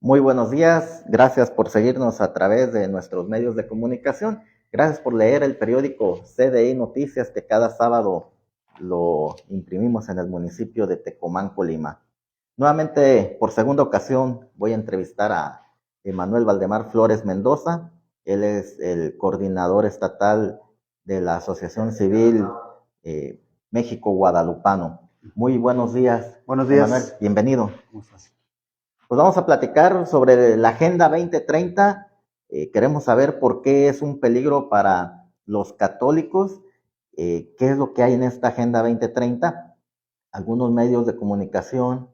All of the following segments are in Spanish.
Muy buenos días, gracias por seguirnos a través de nuestros medios de comunicación, gracias por leer el periódico CDI Noticias que cada sábado lo imprimimos en el municipio de Tecomán, Colima. Nuevamente, por segunda ocasión, voy a entrevistar a Emanuel Valdemar Flores Mendoza. Él es el coordinador estatal de la Asociación Civil México Guadalupano. Muy buenos días, Buenos Emanuel, días. bienvenido. ¿Cómo estás? Pues vamos a platicar sobre la Agenda 2030. Queremos saber por qué es un peligro para los católicos, qué es lo que hay en esta Agenda 2030. Algunos medios de comunicación,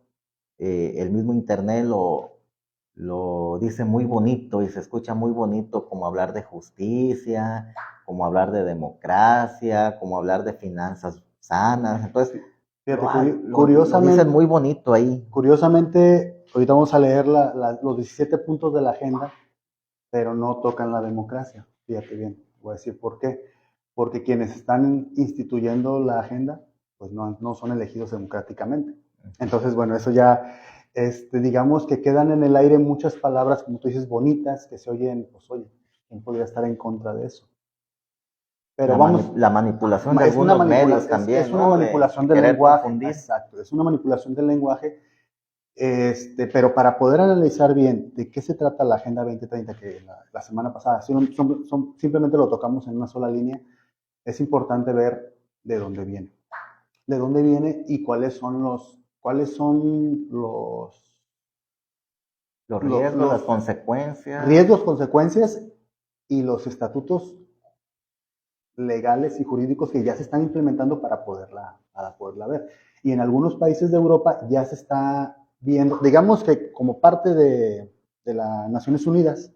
el mismo Internet lo dice muy bonito y se escucha muy bonito, como hablar de justicia, como hablar de democracia, como hablar de finanzas sanas. Entonces, Fíjate, lo dicen muy bonito ahí. curiosamente, ahorita vamos a leer los 17 puntos de la agenda, pero no tocan la democracia. Fíjate bien, voy a decir por qué. Porque quienes están instituyendo la agenda, pues no son elegidos democráticamente. Entonces, bueno, eso ya, digamos que quedan en el aire muchas palabras, como tú dices, bonitas, que se oyen, pues oye, ¿quién podría estar en contra de eso? Pero vamos, La manipulación de es una, algunos medios es también, una ¿no? De manipulación del querer lenguaje, confundir. exacto, es una manipulación del lenguaje, pero para poder analizar bien de qué se trata la Agenda 2030, que la semana pasada simplemente lo tocamos en una sola línea, es importante ver de dónde viene y cuáles son Los riesgos, las los consecuencias. riesgos, consecuencias y los estatutos legales y jurídicos que ya se están implementando para poderla ver. Y en algunos países de Europa ya se está viendo, digamos que como parte de las Naciones Unidas,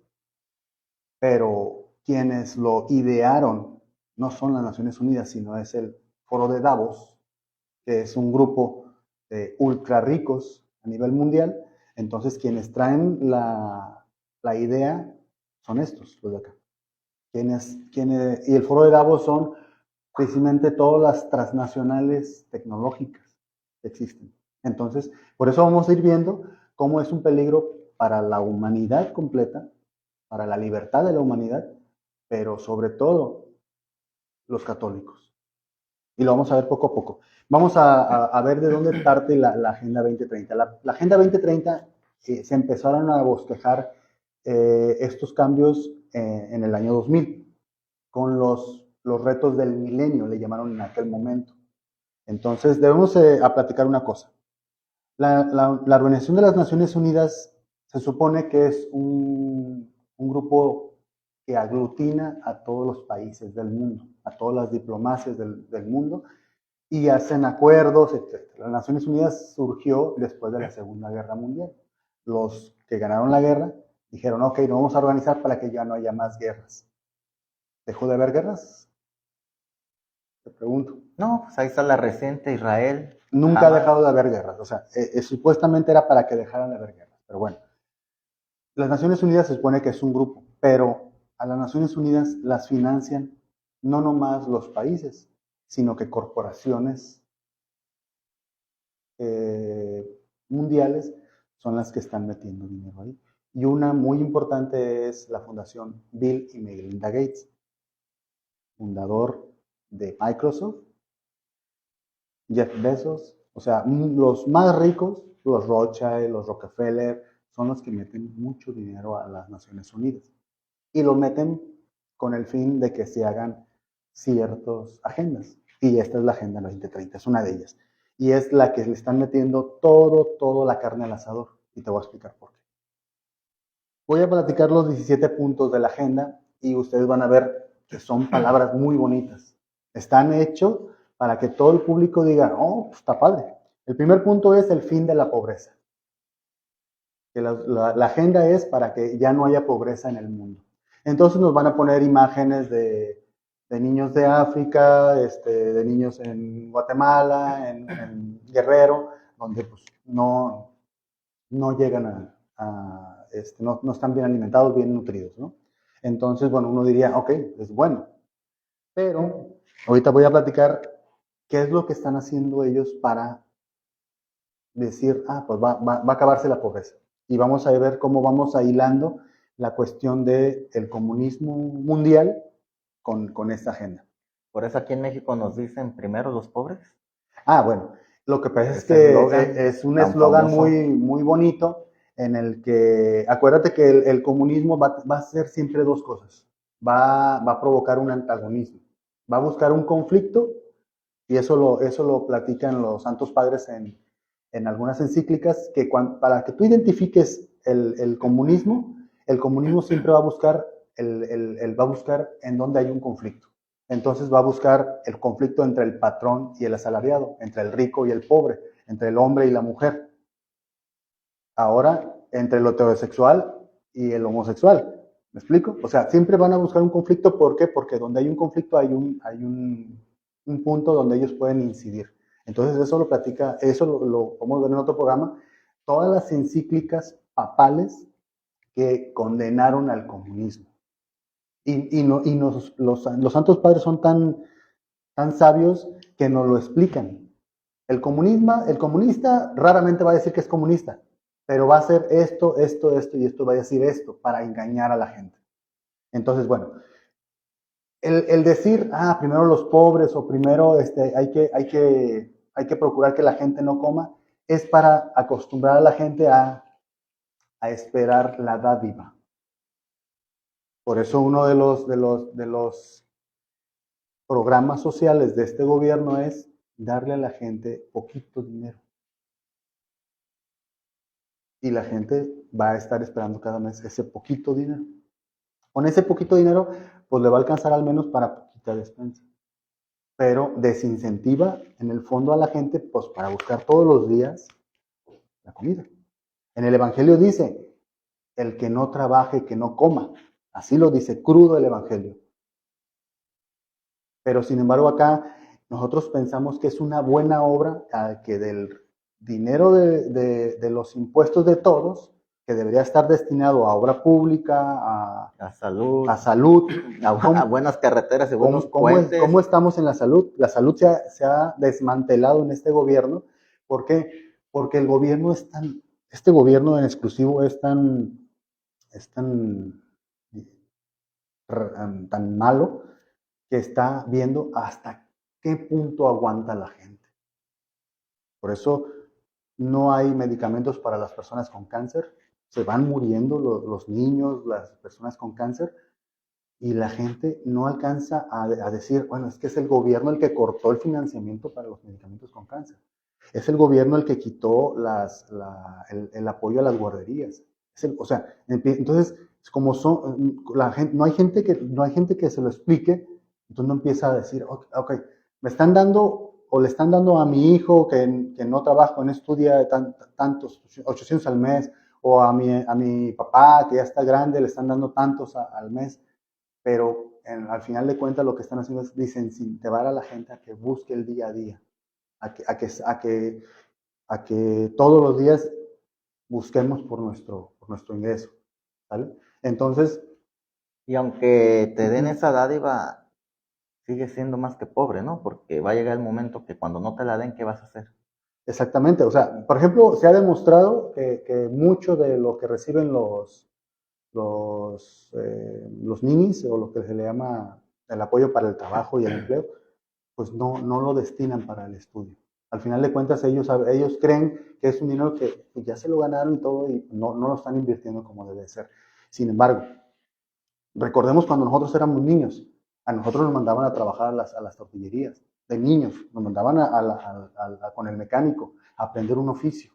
pero quienes lo idearon no son las Naciones Unidas, sino es el Foro de Davos, que es un grupo de ultra ricos a nivel mundial. Entonces, quienes traen la idea son estos, los de acá. Y el Foro de Davos son precisamente todas las transnacionales tecnológicas que existen. Entonces, por eso vamos a ir viendo cómo es un peligro para la humanidad completa, para la libertad de la humanidad, pero sobre todo los católicos. Y lo vamos a ver poco a poco. Vamos a ver de dónde parte la Agenda 2030. La Agenda 2030 se empezaron a bosquejar estos cambios en el año 2000 con los retos del milenio, le llamaron en aquel momento. Entonces, debemos a platicar una cosa. La Organización de las Naciones Unidas se supone que es un grupo que aglutina a todos los países del mundo, a todas las diplomacias del mundo, y hacen acuerdos, etc. Las Naciones Unidas surgió después de la Segunda Guerra Mundial. Los que ganaron la guerra dijeron, ok, nos vamos a organizar para que ya no haya más guerras. ¿Dejó de haber guerras? Te pregunto. No, pues ahí está la reciente Israel. Nunca ha Jamás. dejado de haber guerras. O sea, supuestamente era para que dejaran de haber guerras. Pero bueno, las Naciones Unidas se supone que es un grupo, pero a las Naciones Unidas las financian no nomás los países, sino que corporaciones eh, mundiales son las que están metiendo dinero ahí. Y una muy importante es la fundación Bill y Melinda Gates, fundador de Microsoft, Jeff Bezos, o sea, los más ricos, los Rothschild, los Rockefeller, son los que meten mucho dinero a las Naciones Unidas. Y lo meten con el fin de que se hagan ciertas agendas. Y esta es la Agenda 2030, es una de ellas. Y es la que le están metiendo toda la carne al asador. Y te voy a explicar por qué. Voy a platicar los 17 puntos de la agenda y ustedes van a ver que son palabras muy bonitas. Están hechos para que todo el público diga, oh, pues está padre. El primer punto es el fin de la pobreza. Que la agenda es para que ya no haya pobreza en el mundo. Entonces nos van a poner imágenes de niños de África, de niños en Guatemala, en Guerrero, donde pues no llegan no están bien alimentados, bien nutridos, ¿no? Entonces, bueno, uno diría, ok, es bueno, pero ahorita voy a platicar qué es lo que están haciendo ellos para decir, pues va a acabarse la pobreza. Y vamos a ver cómo vamos a hilando la cuestión del comunismo mundial con esta agenda. Por eso aquí en México nos dicen primero los pobres. Bueno, lo que pasa es Ese que eslogan es un tan eslogan famoso. muy bonito en el que, acuérdate que el comunismo va a hacer siempre dos cosas. Va a provocar un antagonismo, va a buscar un conflicto, y eso lo platican los santos padres en algunas encíclicas, que para que tú identifiques el comunismo siempre va a buscar, va a buscar en donde hay un conflicto. Entonces va a buscar el conflicto entre el patrón y el asalariado, entre el rico y el pobre, entre el hombre y la mujer. Ahora, entre el heterosexual y el homosexual. ¿Me explico? O sea, siempre van a buscar un conflicto. ¿Por qué? Porque donde hay un conflicto hay un punto donde ellos pueden incidir. Entonces, eso lo platica, eso lo podemos ver en otro programa. Todas las encíclicas papales que condenaron al comunismo. Los santos padres son tan sabios que nos lo explican. El comunista raramente va a decir que es comunista, pero va a hacer esto y esto, va a decir esto para engañar a la gente. Entonces, bueno, el decir, primero los pobres o primero hay que procurar que la gente no coma, es para acostumbrar a la gente a esperar la dádiva. Por eso uno de los programas sociales de este gobierno es darle a la gente poquito dinero. Y la gente va a estar esperando cada mes ese poquito dinero. Con ese poquito dinero, pues le va a alcanzar al menos para poquita despensa. Pero desincentiva en el fondo a la gente, pues para buscar todos los días la comida. En el Evangelio dice, el que no trabaje, que no coma. Así lo dice crudo el Evangelio. Pero sin embargo acá nosotros pensamos que es una buena obra, que del dinero de los impuestos de todos, que debería estar destinado a obra pública, A salud, a salud, a buenas carreteras y buenos puentes. ¿Cómo estamos en la salud? La salud se ha desmantelado en este gobierno. ¿Por qué? Porque el gobierno este gobierno en exclusivo es tan malo, que está viendo hasta qué punto aguanta la gente. Por eso no hay medicamentos para las personas con cáncer, se van muriendo los niños, las personas con cáncer, y la gente no alcanza a decir, bueno, es que es el gobierno el que cortó el financiamiento para los medicamentos con cáncer. Es el gobierno el que quitó el apoyo a las guarderías. Entonces, como la gente, no hay gente que se lo explique, entonces no empieza a decir, ok, me están dando o le están dando a mi hijo que no trabaja, no estudia tantos, 800 al mes, o a mi papá que ya está grande, le están dando tantos al mes, pero al final de cuentas lo que están haciendo es desincentivar a la gente a que busque el día a día, a que todos los días busquemos por nuestro ingreso, ¿vale? Entonces, y aunque te den esa dádiva, sigues siendo más que pobre, ¿no? Porque va a llegar el momento que cuando no te la den, ¿qué vas a hacer? Exactamente, o sea, por ejemplo, se ha demostrado que mucho de lo que reciben los ninis, o lo que se le llama el apoyo para el trabajo y el empleo, pues no lo destinan para el estudio. Al final de cuentas, ellos creen que es un dinero que pues, ya se lo ganaron y todo, y no lo están invirtiendo como debe ser. Sin embargo, recordemos cuando nosotros éramos niños, a nosotros nos mandaban a trabajar a las tortillerías. De niños, nos mandaban con el mecánico a aprender un oficio.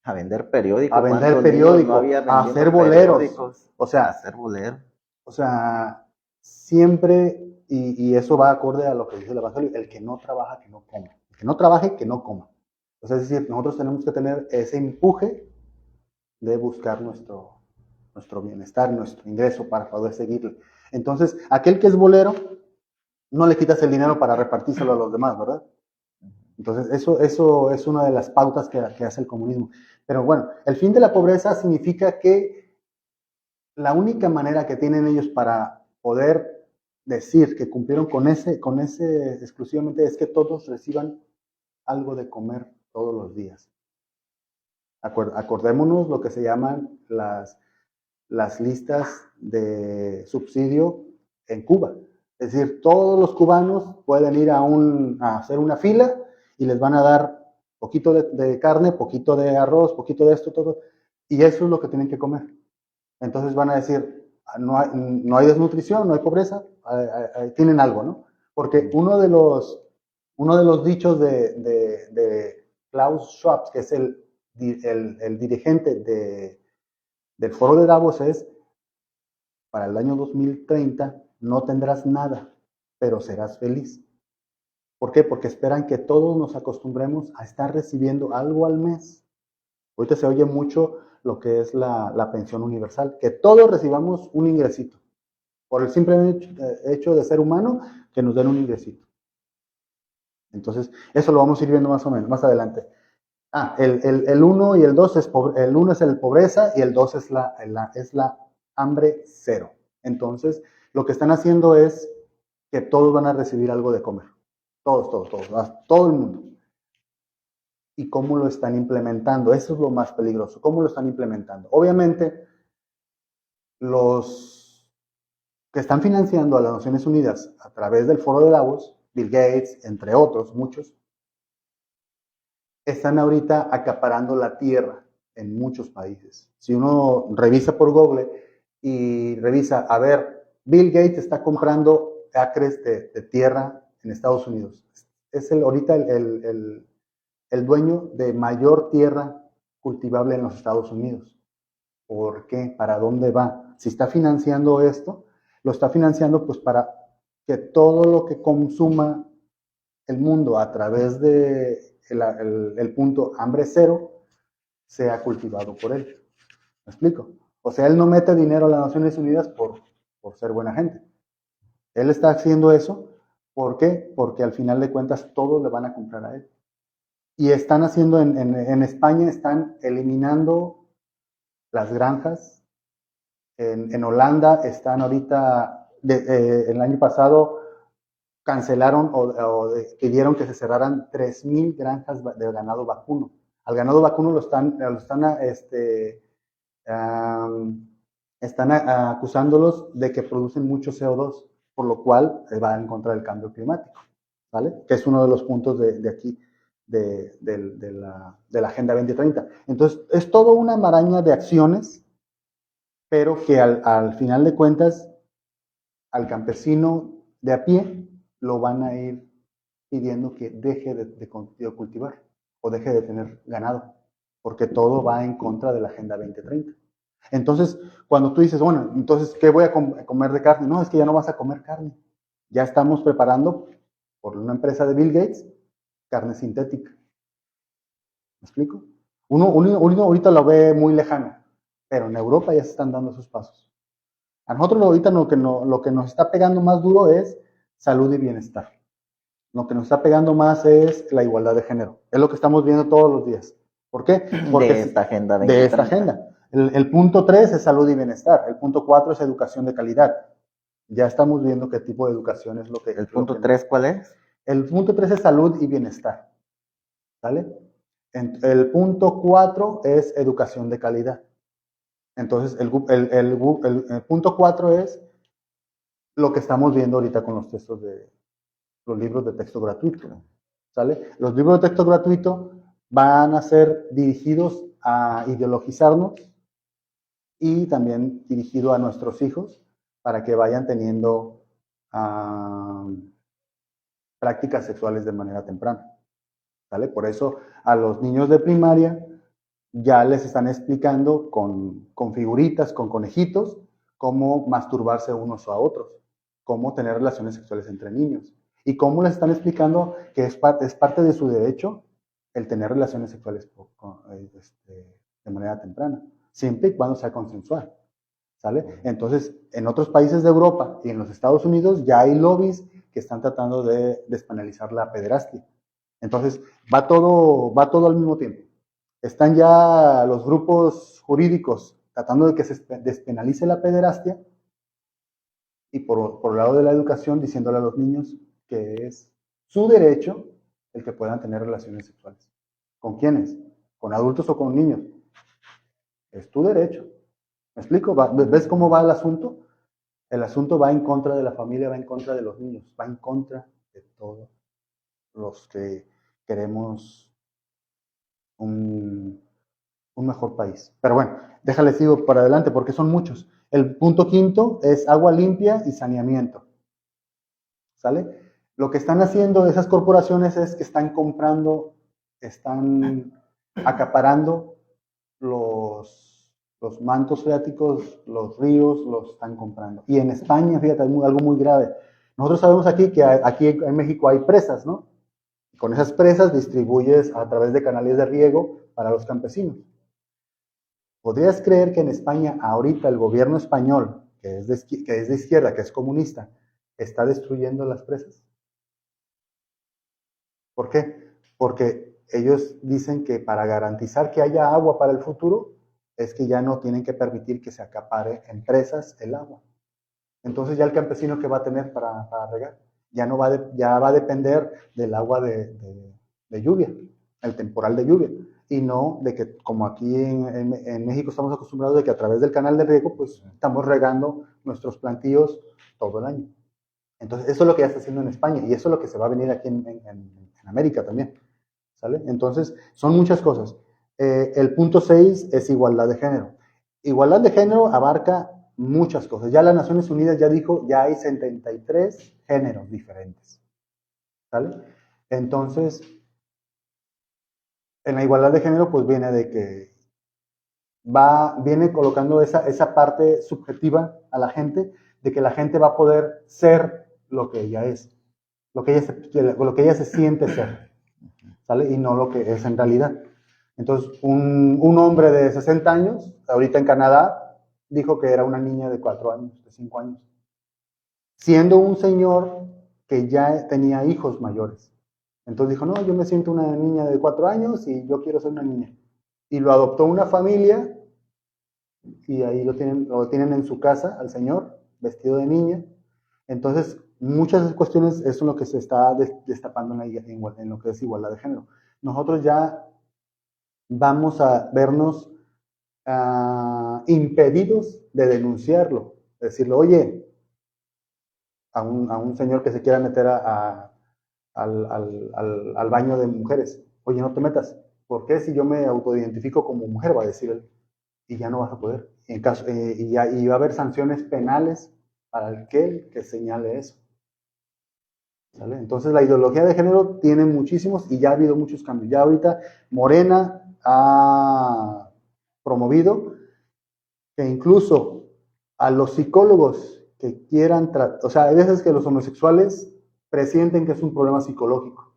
A vender periódicos. A vender periódicos, a hacer boleros. O sea, a hacer boleros. O sea, siempre, y eso va acorde a lo que dice el Evangelio, el que no trabaja, que no coma. El que no trabaje, que no coma. O sea, es decir, nosotros tenemos que tener ese empuje de buscar nuestro bienestar, nuestro ingreso para poder seguirle. Entonces, aquel que es bolero, no le quitas el dinero para repartírselo a los demás, ¿verdad? Entonces, eso es una de las pautas que hace el comunismo. Pero bueno, el fin de la pobreza significa que la única manera que tienen ellos para poder decir que cumplieron con ese exclusivamente, es que todos reciban algo de comer todos los días. Acordémonos lo que se llaman las listas de subsidio en Cuba. Es decir, todos los cubanos pueden ir a hacer una fila y les van a dar poquito de carne, poquito de arroz, poquito de esto, todo. Y eso es lo que tienen que comer. Entonces van a decir, no hay desnutrición, no hay pobreza, tienen algo, ¿no? Porque uno de los dichos de Klaus Schwab, que es el dirigente del foro de Davos, es: para el año 2030 no tendrás nada, pero serás feliz. ¿Por qué? Porque esperan que todos nos acostumbremos a estar recibiendo algo al mes. Ahorita se oye mucho lo que es la pensión universal, que todos recibamos un ingresito, por el simple hecho de ser humano, que nos den un ingresito. Entonces, eso lo vamos a ir viendo más o menos, más adelante. El 1 y el 2 el 1 es el pobreza y el 2 es la hambre cero. Entonces, lo que están haciendo es que todos van a recibir algo de comer. Todos, todo el mundo. ¿Y cómo lo están implementando? Eso es lo más peligroso. ¿Cómo lo están implementando? Obviamente, los que están financiando a las Naciones Unidas a través del Foro de Davos, Bill Gates, entre otros, muchos, están ahorita acaparando la tierra en muchos países. Si uno revisa por Google y revisa, a ver, Bill Gates está comprando acres de tierra en Estados Unidos. Es ahorita el dueño de mayor tierra cultivable en los Estados Unidos. ¿Por qué? ¿Para dónde va? Si está financiando esto, lo está financiando pues para que todo lo que consuma el mundo a través de el punto hambre cero sea cultivado por él. ¿Me explico? O sea, él no mete dinero a las Naciones Unidas por ser buena gente. Él está haciendo eso, ¿por qué? Porque al final de cuentas todos le van a comprar a él. Y están haciendo, en España están eliminando las granjas. En Holanda están ahorita, el año pasado cancelaron o pidieron que se cerraran 3,000 granjas de ganado vacuno. Al ganado vacuno están acusándolos de que producen mucho CO2, por lo cual va en contra del cambio climático, ¿vale? Que es uno de los puntos de aquí, de la Agenda 2030. Entonces, es toda una maraña de acciones, pero que al final de cuentas, al campesino de a pie lo van a ir pidiendo que deje de cultivar o deje de tener ganado, porque todo va en contra de la Agenda 2030. Entonces, cuando tú dices, bueno, entonces, ¿qué voy a comer de carne? No, es que ya no vas a comer carne. Ya estamos preparando, por una empresa de Bill Gates, carne sintética. ¿Me explico? Uno ahorita lo ve muy lejano, pero en Europa ya se están dando esos pasos. A nosotros ahorita lo que nos está pegando más duro es salud y bienestar. Lo que nos está pegando más es la igualdad de género. Es lo que estamos viendo todos los días. ¿Por qué? Porque de esta agenda de esta agenda. El punto 3 es salud y bienestar. El punto 4 es educación de calidad. Ya estamos viendo qué tipo de educación es lo que... ¿El punto 3 cuál es? El punto 3 es salud y bienestar. ¿Sale? El punto 4 es educación de calidad. Entonces, el punto 4 es lo que estamos viendo ahorita con los textos los libros de texto gratuito. ¿Sale? Los libros de texto gratuito van a ser dirigidos a ideologizarnos y también dirigido a nuestros hijos para que vayan teniendo prácticas sexuales de manera temprana. ¿Sale? Por eso a los niños de primaria ya les están explicando con figuritas, con conejitos, cómo masturbarse unos a otros, cómo tener relaciones sexuales entre niños. Y cómo les están explicando que es parte de su derecho el tener relaciones sexuales de manera temprana, siempre y cuando sea consensual. ¿Sale? Entonces, en otros países de Europa y en los Estados Unidos ya hay lobbies que están tratando de despenalizar la pederastia. Entonces, va todo al mismo tiempo. Están ya los grupos jurídicos tratando de que se despenalice la pederastia y por el lado de la educación diciéndole a los niños que es su derecho el que puedan tener relaciones sexuales. ¿Con quiénes? ¿Con adultos o con niños? Es tu derecho. ¿Me explico? ¿Ves cómo va el asunto? El asunto va en contra de la familia, va en contra de los niños, va en contra de todos los que queremos un mejor país. Pero bueno, déjale sigo para adelante porque son muchos. El punto quinto es agua limpia y saneamiento. ¿Sale? Lo que están haciendo esas corporaciones es que están comprando, están acaparando los mantos freáticos, los ríos, los están comprando. Y en España, fíjate, algo muy grave. Nosotros sabemos aquí que aquí en México hay presas, ¿no? Y con esas presas distribuyes a través de canales de riego para los campesinos. ¿Podrías creer que en España ahorita el gobierno español, que es de izquierda, que es comunista, está destruyendo las presas? ¿Por qué? Porque ellos dicen que para garantizar que haya agua para el futuro, es que ya no tienen que permitir que se acapare en presas el agua. Entonces ya el campesino que va a tener para regar, ya va a depender del agua de lluvia, el temporal de lluvia, y no de que como aquí en México estamos acostumbrados de que a través del canal de riego, pues estamos regando nuestros plantíos todo el año. Entonces eso es lo que ya está haciendo en España, y eso es lo que se va a venir aquí en América también, ¿sale? Entonces son muchas cosas. El punto 6 es igualdad de género. Igualdad de género abarca muchas cosas. Ya las Naciones Unidas ya dijo, ya hay 73 géneros diferentes. ¿Sale? Entonces, en la igualdad de género, pues viene de que viene colocando esa parte subjetiva a la gente, de que la gente va a poder ser lo que ella es, lo que ella se siente ser, ¿sale? Y no lo que es en realidad. Entonces, un hombre de 60 años, ahorita en Canadá, dijo que era una niña de 4 años, de 5 años. Siendo un señor que ya tenía hijos mayores. Entonces dijo, no, yo me siento una niña de 4 años y yo quiero ser una niña. Y lo adoptó una familia y ahí lo tienen en su casa al señor, vestido de niña. Entonces, muchas cuestiones, eso es lo que se está destapando en lo que es igualdad de género. Nosotros ya vamos a vernos impedidos de denunciarlo, decirle, oye, a un señor que se quiera meter al baño de mujeres, oye, no te metas, ¿por qué si yo me autoidentifico como mujer? Va a decir él, y ya no vas a poder, y va a haber sanciones penales para aquel que señale eso. ¿Sale? Entonces la ideología de género tiene muchísimos y ya ha habido muchos cambios. Ya ahorita Morena ha promovido que incluso a los psicólogos que quieran tratar, o sea, hay veces que los homosexuales presienten que es un problema psicológico,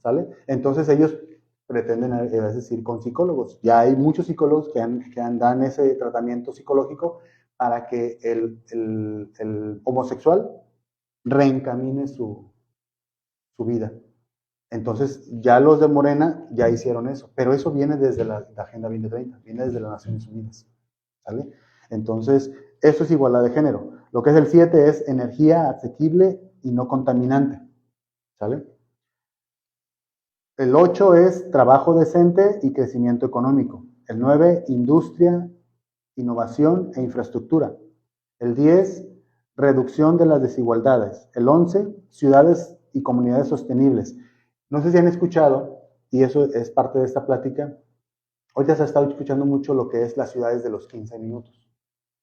¿sale? Entonces ellos pretenden a veces ir con psicólogos. Ya hay muchos psicólogos que dan ese tratamiento psicológico para que el homosexual reencamine su vida. Entonces, ya los de Morena ya hicieron eso, pero eso viene desde la Agenda 2030, viene desde las Naciones Unidas, ¿sale? Entonces, eso es igualdad de género. Lo que es el 7 es energía asequible y no contaminante, ¿sale? El 8 es trabajo decente y crecimiento económico. El 9, industria, innovación e infraestructura. El 10, reducción de las desigualdades. El 11, ciudades y comunidades sostenibles. No sé si han escuchado, y eso es parte de esta plática, hoy ya se ha estado escuchando mucho lo que es las ciudades de los 15 minutos.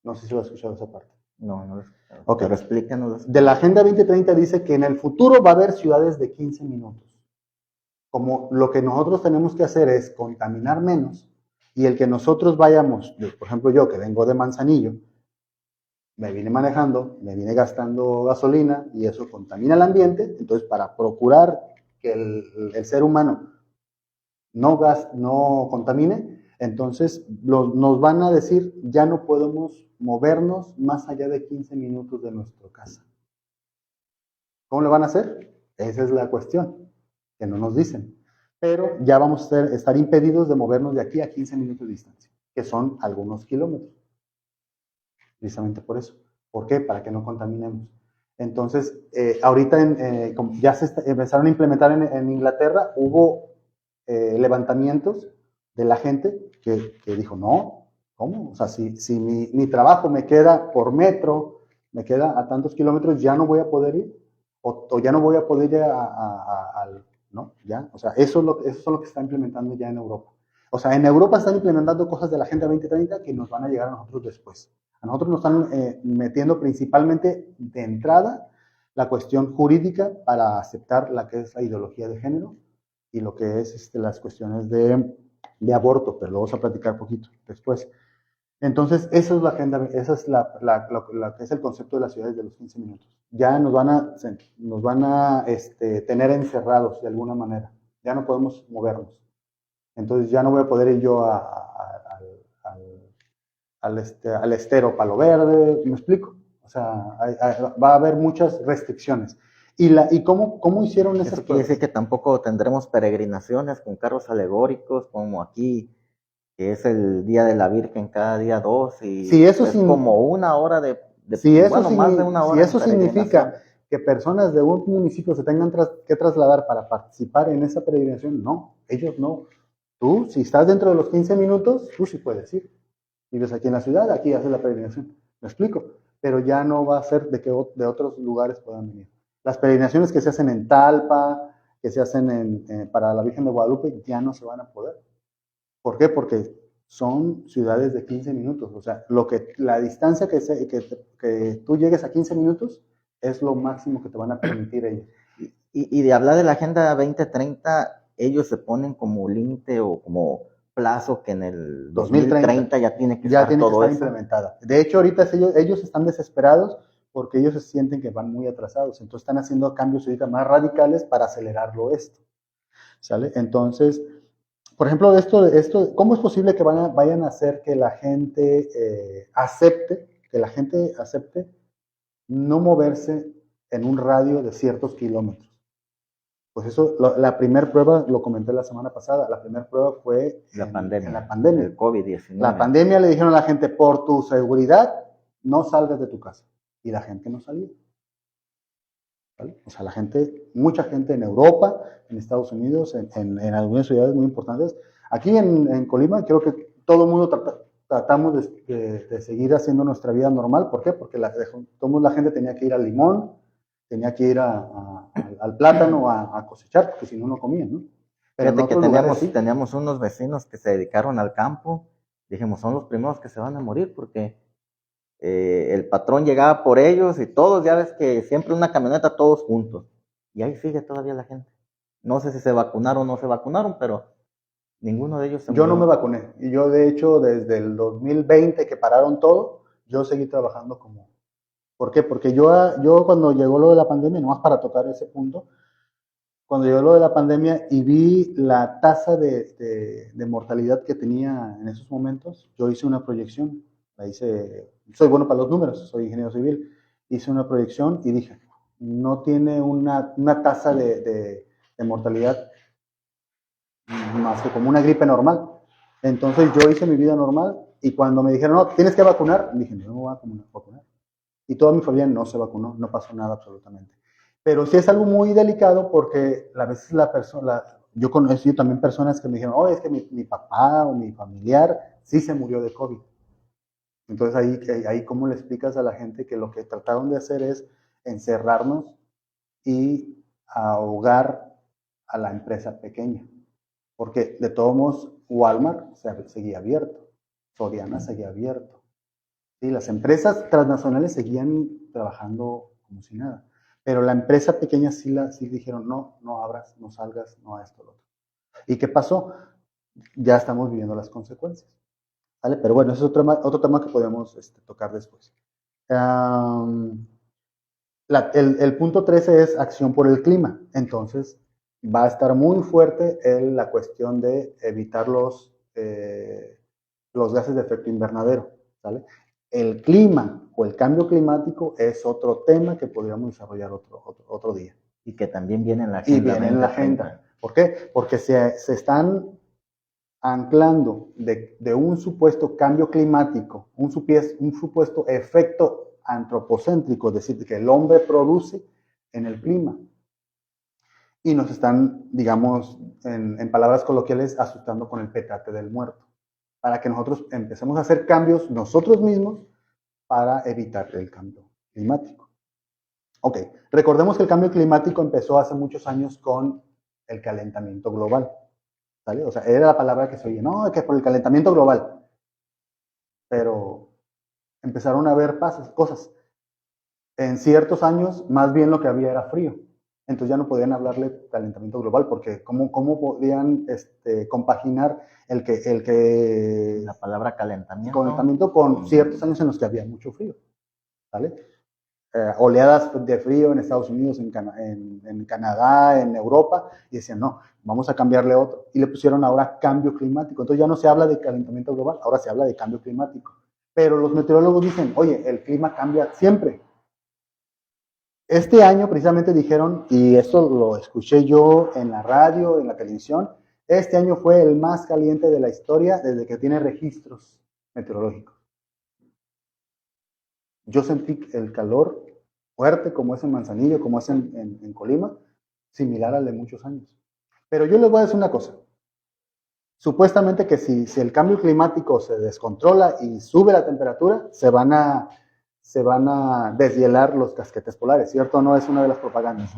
No sé si lo has escuchado esa parte. No, no lo he escuchado. Okay. Pero explícanos. De la Agenda 2030 dice que en el futuro va a haber ciudades de 15 minutos. Como lo que nosotros tenemos que hacer es contaminar menos, y el que nosotros vayamos, por ejemplo yo que vengo de Manzanillo, me vine manejando, me vine gastando gasolina y eso contamina el ambiente. Entonces, para procurar que el ser humano no contamine, entonces nos van a decir, ya no podemos movernos más allá de 15 minutos de nuestra casa. ¿Cómo le van a hacer? Esa es la cuestión, que no nos dicen. Pero ya vamos a estar impedidos de movernos de aquí a 15 minutos de distancia, que son algunos kilómetros. Precisamente por eso. ¿Por qué? Para que no contaminemos. Entonces, ahorita ya empezaron a implementar en Inglaterra, hubo levantamientos de la gente que dijo, no, ¿Cómo? O sea, si mi trabajo me queda por metro, me queda a tantos kilómetros, ya no voy a poder ir, o ya no voy a poder ir al, ¿no? Ya, o sea, eso es lo que está implementando ya en Europa. O sea, en Europa están implementando cosas de la Agenda 2030 que nos van a llegar a nosotros después. A nosotros nos están metiendo principalmente de entrada la cuestión jurídica para aceptar la que es la ideología de género y lo que es las cuestiones de aborto, pero lo vamos a platicar poquito después. Entonces, esa es la agenda, esa es la que es el concepto de las ciudades de los 15 minutos. Ya nos van a tener encerrados de alguna manera. Ya no podemos movernos. Entonces, ya no voy a poder ir yo al estero Palo Verde, ¿me explico? O sea, va a haber muchas restricciones. ¿Y cómo hicieron esas Eso quiere pruebas? decir que tampoco tendremos peregrinaciones con carros alegóricos como aquí, que es el Día de la Virgen cada día 2 y Si eso, es como una hora si eso, bueno, más de una si hora en eso peregrinación. significa que personas de un municipio se tengan que trasladar para participar en esa peregrinación, no, ellos no. Tú, si estás dentro de los 15 minutos, tú sí puedes ir. Vives aquí en la ciudad, aquí haces la peregrinación. ¿Me explico? Pero ya no va a ser de que de otros lugares puedan venir. Las peregrinaciones que se hacen en Talpa, que se hacen para la Virgen de Guadalupe, ya no se van a poder. ¿Por qué? Porque son ciudades de 15 minutos. O sea, la distancia que tú llegues a 15 minutos es lo máximo que te van a permitir ellos. Y de hablar de la Agenda 2030, ellos se ponen como límite o como plazo que en el 2030 ya tiene que ya estar tiene que todo estar eso. implementada. De hecho, ahorita ellos están desesperados porque ellos se sienten que van muy atrasados. Entonces están haciendo cambios ahorita más radicales para acelerarlo esto. ¿Sale? Entonces, por ejemplo, ¿cómo es posible que vayan a hacer que la gente acepte no moverse en un radio de ciertos kilómetros? Pues eso, la primera prueba, lo comenté la semana pasada, la primera prueba fue La en pandemia, la pandemia. el COVID-19. La pandemia le dijeron a la gente, por tu seguridad, no salgas de tu casa. Y la gente no salía. ¿Vale? O sea, mucha gente en Europa, en Estados Unidos, en algunas ciudades muy importantes. Aquí en Colima creo que todo el mundo tratamos de seguir haciendo nuestra vida normal. ¿Por qué? Porque la gente tenía que ir al Limón, tenía que ir al plátano a cosechar, porque si no, no comían, ¿no? Pero en Fíjate que otros lugares sí. teníamos unos vecinos que se dedicaron al campo. Dijimos, son los primeros que se van a morir porque el patrón llegaba por ellos y todos, ya ves que siempre una camioneta, todos juntos. Y ahí sigue todavía la gente. No sé si se vacunaron o no se vacunaron, pero ninguno de ellos se Yo no me murió. vacuné. Y yo, de hecho, desde el 2020 que pararon todo, yo seguí trabajando como... ¿Por qué? Porque yo cuando llegó lo de la pandemia, nomás para tocar ese punto, cuando llegó lo de la pandemia y vi la tasa de mortalidad que tenía en esos momentos, yo hice una proyección. Soy bueno para los números, soy ingeniero civil. Hice una proyección y dije, no tiene una tasa de mortalidad más que como una gripe normal. Entonces yo hice mi vida normal y cuando me dijeron, no, tienes que vacunar, dije, no me voy a vacunar. Y toda mi familia no se vacunó, no pasó nada absolutamente. Pero sí es algo muy delicado porque a veces yo conocí también personas que me dijeron, oh, es que mi papá o mi familiar sí se murió de COVID. Entonces ahí cómo le explicas a la gente que lo que trataron de hacer es encerrarnos y ahogar a la empresa pequeña. Porque de todos modos, Walmart seguía abierto, Soriana seguía abierto. ¿Sí? Las empresas transnacionales seguían trabajando como si nada. Pero la empresa pequeña sí dijeron, no, no abras, no salgas, no a esto, lo otro. ¿Y qué pasó? Ya estamos viviendo las consecuencias. ¿Vale? Pero bueno, ese es otro tema que podemos tocar después. El punto 13 es acción por el clima. Entonces, va a estar muy fuerte en la cuestión de evitar los gases de efecto invernadero. ¿Sale? El clima o el cambio climático es otro tema que podríamos desarrollar otro día. Y que también viene en la agenda. Y viene en la agenda. ¿Por qué? Porque se están anclando de un supuesto cambio climático, un supuesto efecto antropocéntrico, es decir, que el hombre produce en el clima. Y nos están, digamos, en palabras coloquiales, asustando con el petate del muerto. para que nosotros empecemos a hacer cambios nosotros mismos para evitar el cambio climático. Ok, recordemos que el cambio climático empezó hace muchos años con el calentamiento global, ¿sale? O sea, era la palabra que se oye, no, que por el calentamiento global, pero empezaron a haber cosas. En ciertos años, más bien lo que había era frío. Entonces ya no podían hablarle calentamiento global, porque ¿cómo podían compaginar La palabra calentamiento con ciertos años en los que había mucho frío? ¿Vale? Oleadas de frío en Estados Unidos, en Canadá, en Europa, y decían, no, vamos a cambiarle otro. Y le pusieron ahora cambio climático. Entonces ya no se habla de calentamiento global, ahora se habla de cambio climático. Pero los meteorólogos dicen, oye, el clima cambia siempre. Este año precisamente dijeron, y esto lo escuché yo en la radio, en la televisión, este año fue el más caliente de la historia desde que tiene registros meteorológicos. Yo sentí el calor fuerte como es en Manzanillo, como es en Colima, similar al de muchos años. Pero yo les voy a decir una cosa. Supuestamente que si el cambio climático se descontrola y sube la temperatura, se van a deshielar los casquetes polares, ¿cierto? No es una de las propagandas.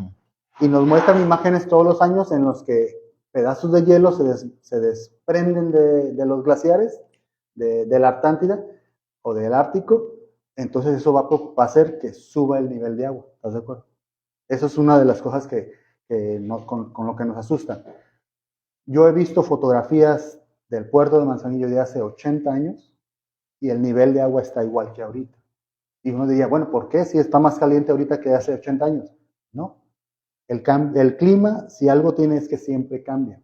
Y nos muestran imágenes todos los años en los que pedazos de hielo se desprenden de los glaciares, de la Atlántida o del Ártico. Entonces eso va a hacer que suba el nivel de agua, ¿estás de acuerdo? Eso es una de las cosas con lo que nos asustan. Yo he visto fotografías del puerto de Manzanillo de hace 80 años y el nivel de agua está igual que ahorita. Y uno diría, bueno, ¿por qué? Si está más caliente ahorita que hace 80 años. No. El clima, si algo tiene, es que siempre cambia.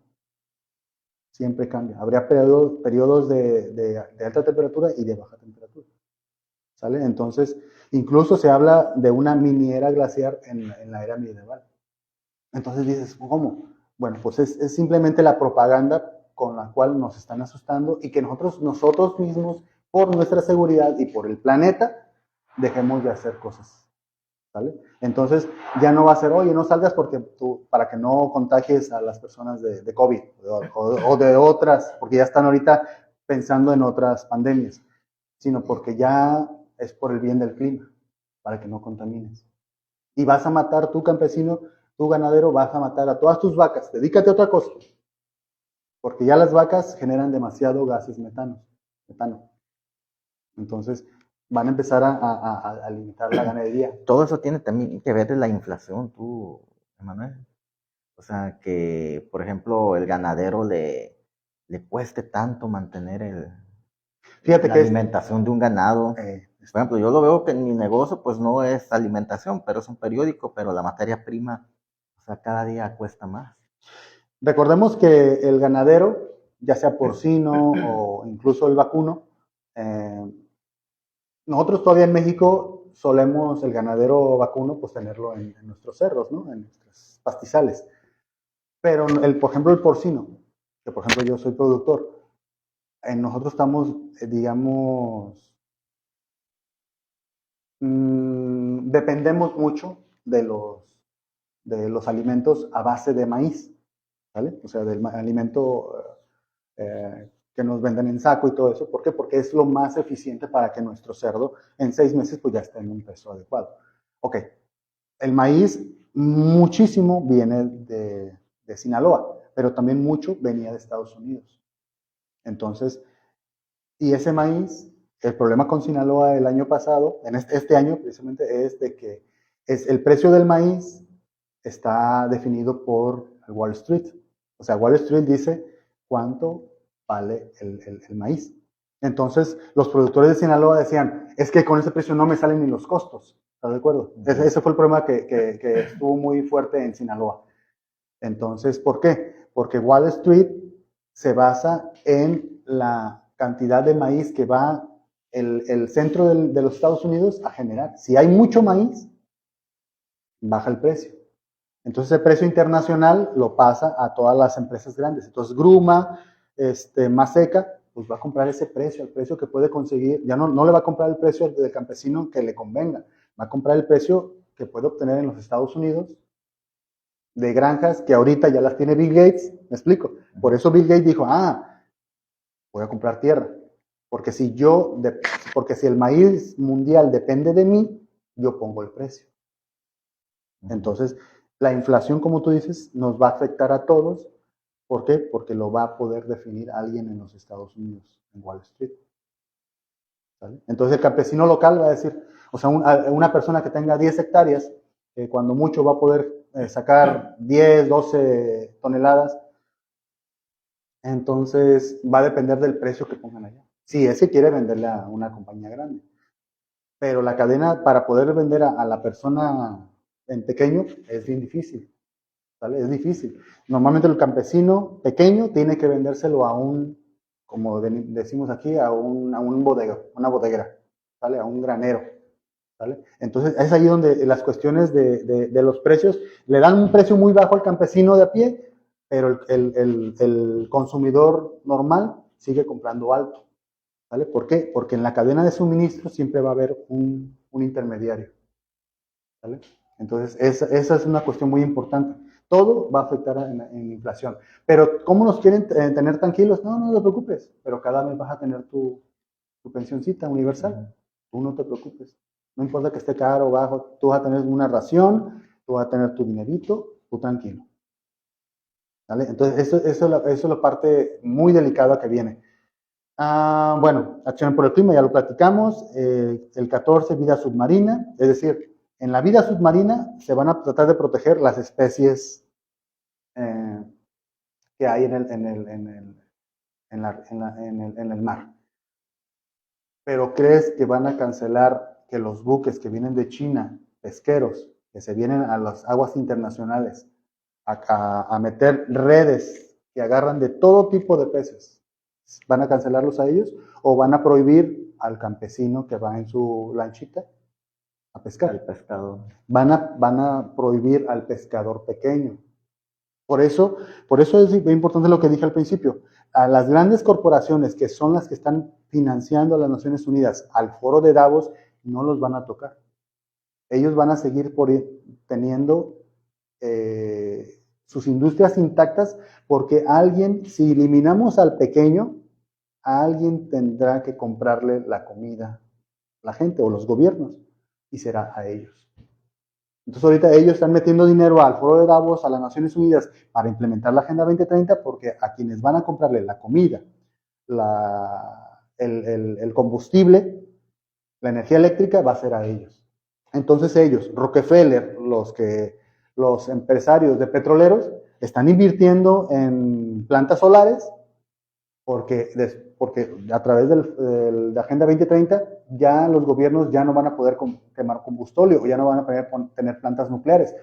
Siempre cambia. Habría periodos de alta temperatura y de baja temperatura. ¿Sale? Entonces, incluso se habla de una mini era glaciar en la era medieval. Entonces dices, ¿cómo? Bueno, pues es simplemente la propaganda con la cual nos están asustando y que nosotros mismos, por nuestra seguridad y por el planeta, dejemos de hacer cosas, ¿sale? Entonces ya no va a ser, oye, no salgas para que no contagies a las personas de COVID o de otras, porque ya están ahorita pensando en otras pandemias, sino porque ya es por el bien del clima, para que no contamines. Y vas a matar, tú campesino, tú ganadero, vas a matar a todas tus vacas, dedícate a otra cosa, porque ya las vacas generan demasiado gases metano. Entonces, van a empezar a limitar la ganadería. Todo eso tiene también que ver de la inflación, tú, Emanuel. O sea, que, por ejemplo, el ganadero le cueste tanto mantener la alimentación de un ganado. Por ejemplo, yo lo veo que en mi negocio, pues no es alimentación, pero es un periódico, pero la materia prima, o sea, cada día cuesta más. Recordemos que el ganadero, ya sea porcino o incluso el vacuno, nosotros todavía en México solemos el ganadero vacuno pues tenerlo en nuestros cerros, ¿no? En nuestros pastizales. Pero por ejemplo el porcino, que por ejemplo yo soy productor, nosotros estamos, digamos, dependemos mucho de los alimentos a base de maíz, ¿vale? O sea, del alimento que nos venden en saco y todo eso. ¿Por qué? Porque es lo más eficiente para que nuestro cerdo en 6 meses pues ya esté en un peso adecuado. Ok, el maíz muchísimo viene de Sinaloa, pero también mucho venía de Estados Unidos. Entonces, y ese maíz, el problema con Sinaloa el año pasado, en este año precisamente, es de que el precio del maíz está definido por Wall Street. O sea, Wall Street dice cuánto vale el maíz. Entonces, los productores de Sinaloa decían, es que con ese precio no me salen ni los costos. ¿Estás de acuerdo? Ese fue el problema que estuvo muy fuerte en Sinaloa. Entonces, ¿por qué? Porque Wall Street se basa en la cantidad de maíz que va el centro de los Estados Unidos a generar. Si hay mucho maíz, baja el precio. Entonces el precio internacional lo pasa a todas las empresas grandes. Entonces Gruma, Maseca, pues va a comprar ese precio, el precio que puede conseguir. Ya no le va a comprar el precio del campesino que le convenga. Va a comprar el precio que puede obtener en los Estados Unidos de granjas que ahorita ya las tiene Bill Gates. ¿Me explico? Por eso Bill Gates dijo, voy a comprar tierra. Porque porque si el maíz mundial depende de mí, yo pongo el precio. Entonces, la inflación, como tú dices, nos va a afectar a todos. ¿Por qué? Porque lo va a poder definir alguien en los Estados Unidos, en Wall Street. ¿Sale? Entonces, el campesino local va a decir, o sea, una persona que tenga 10 hectáreas, cuando mucho va a poder sacar 10, 12 toneladas, entonces va a depender del precio que pongan allá. Si ese quiere venderle a una compañía grande. Pero la cadena, para poder vender a la persona en pequeño, es bien difícil. ¿Sale? Es difícil. Normalmente el campesino pequeño tiene que vendérselo a como decimos aquí, a un bodega, una bodeguera, ¿sale? A un granero. ¿Sale? Entonces es ahí donde las cuestiones de los precios le dan un precio muy bajo al campesino de a pie, pero el consumidor normal sigue comprando alto. ¿Vale? ¿Por qué? Porque en la cadena de suministro siempre va a haber un intermediario. ¿Vale? Entonces, esa es una cuestión muy importante. Todo va a afectar en inflación. Pero, ¿cómo nos quieren tener tranquilos? No, no te preocupes, pero cada mes vas a tener tu pensioncita universal. Tú no te preocupes. No importa que esté caro o bajo, tú vas a tener una ración, tú vas a tener tu dinerito, tú tranquilo. ¿Vale? Entonces, eso es la parte muy delicada que viene. Bueno, acción por el clima, ya lo platicamos. El 14, vida submarina, es decir, en la vida submarina se van a tratar de proteger las especies que hay en el mar. Pero ¿crees que van a cancelar que los buques que vienen de China, pesqueros, que se vienen a las aguas internacionales a meter redes que agarran de todo tipo de peces, van a cancelarlos a ellos o van a prohibir al campesino que va en su lanchita a pescar? El pescador. Van a prohibir al pescador pequeño. Por eso es importante lo que dije al principio. A las grandes corporaciones, que son las que están financiando a las Naciones Unidas al foro de Davos, no los van a tocar. Ellos van a seguir teniendo sus industrias intactas, porque si eliminamos al pequeño, alguien tendrá que comprarle la comida, la gente o los gobiernos, y será a ellos. Entonces ahorita ellos están metiendo dinero al foro de Davos, a las Naciones Unidas, para implementar la Agenda 2030, porque a quienes van a comprarle la comida, el combustible, la energía eléctrica, va a ser a ellos. Entonces ellos, Rockefeller, los empresarios de petroleros, están invirtiendo en plantas solares porque a través de la Agenda 2030 ya los gobiernos ya no van a poder quemar combustible o ya no van a tener plantas nucleares.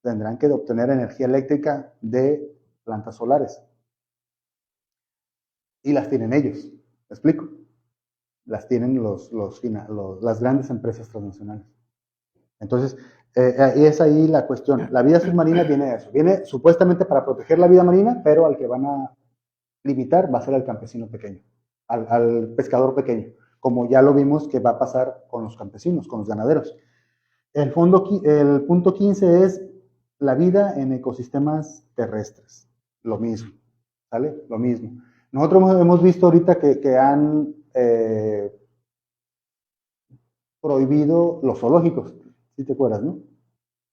Tendrán que obtener energía eléctrica de plantas solares. Y las tienen ellos. ¿Me explico? Las tienen las grandes empresas transnacionales. Entonces, es ahí la cuestión. La vida submarina viene de eso. Viene supuestamente para proteger la vida marina, pero al que van a limitar va a ser al campesino pequeño, al pescador pequeño, como ya lo vimos que va a pasar con los campesinos, con los ganaderos. El punto 15 es la vida en ecosistemas terrestres. Lo mismo, ¿sale? Lo mismo. Nosotros hemos visto ahorita que han prohibido los zoológicos, si te acuerdas, ¿no?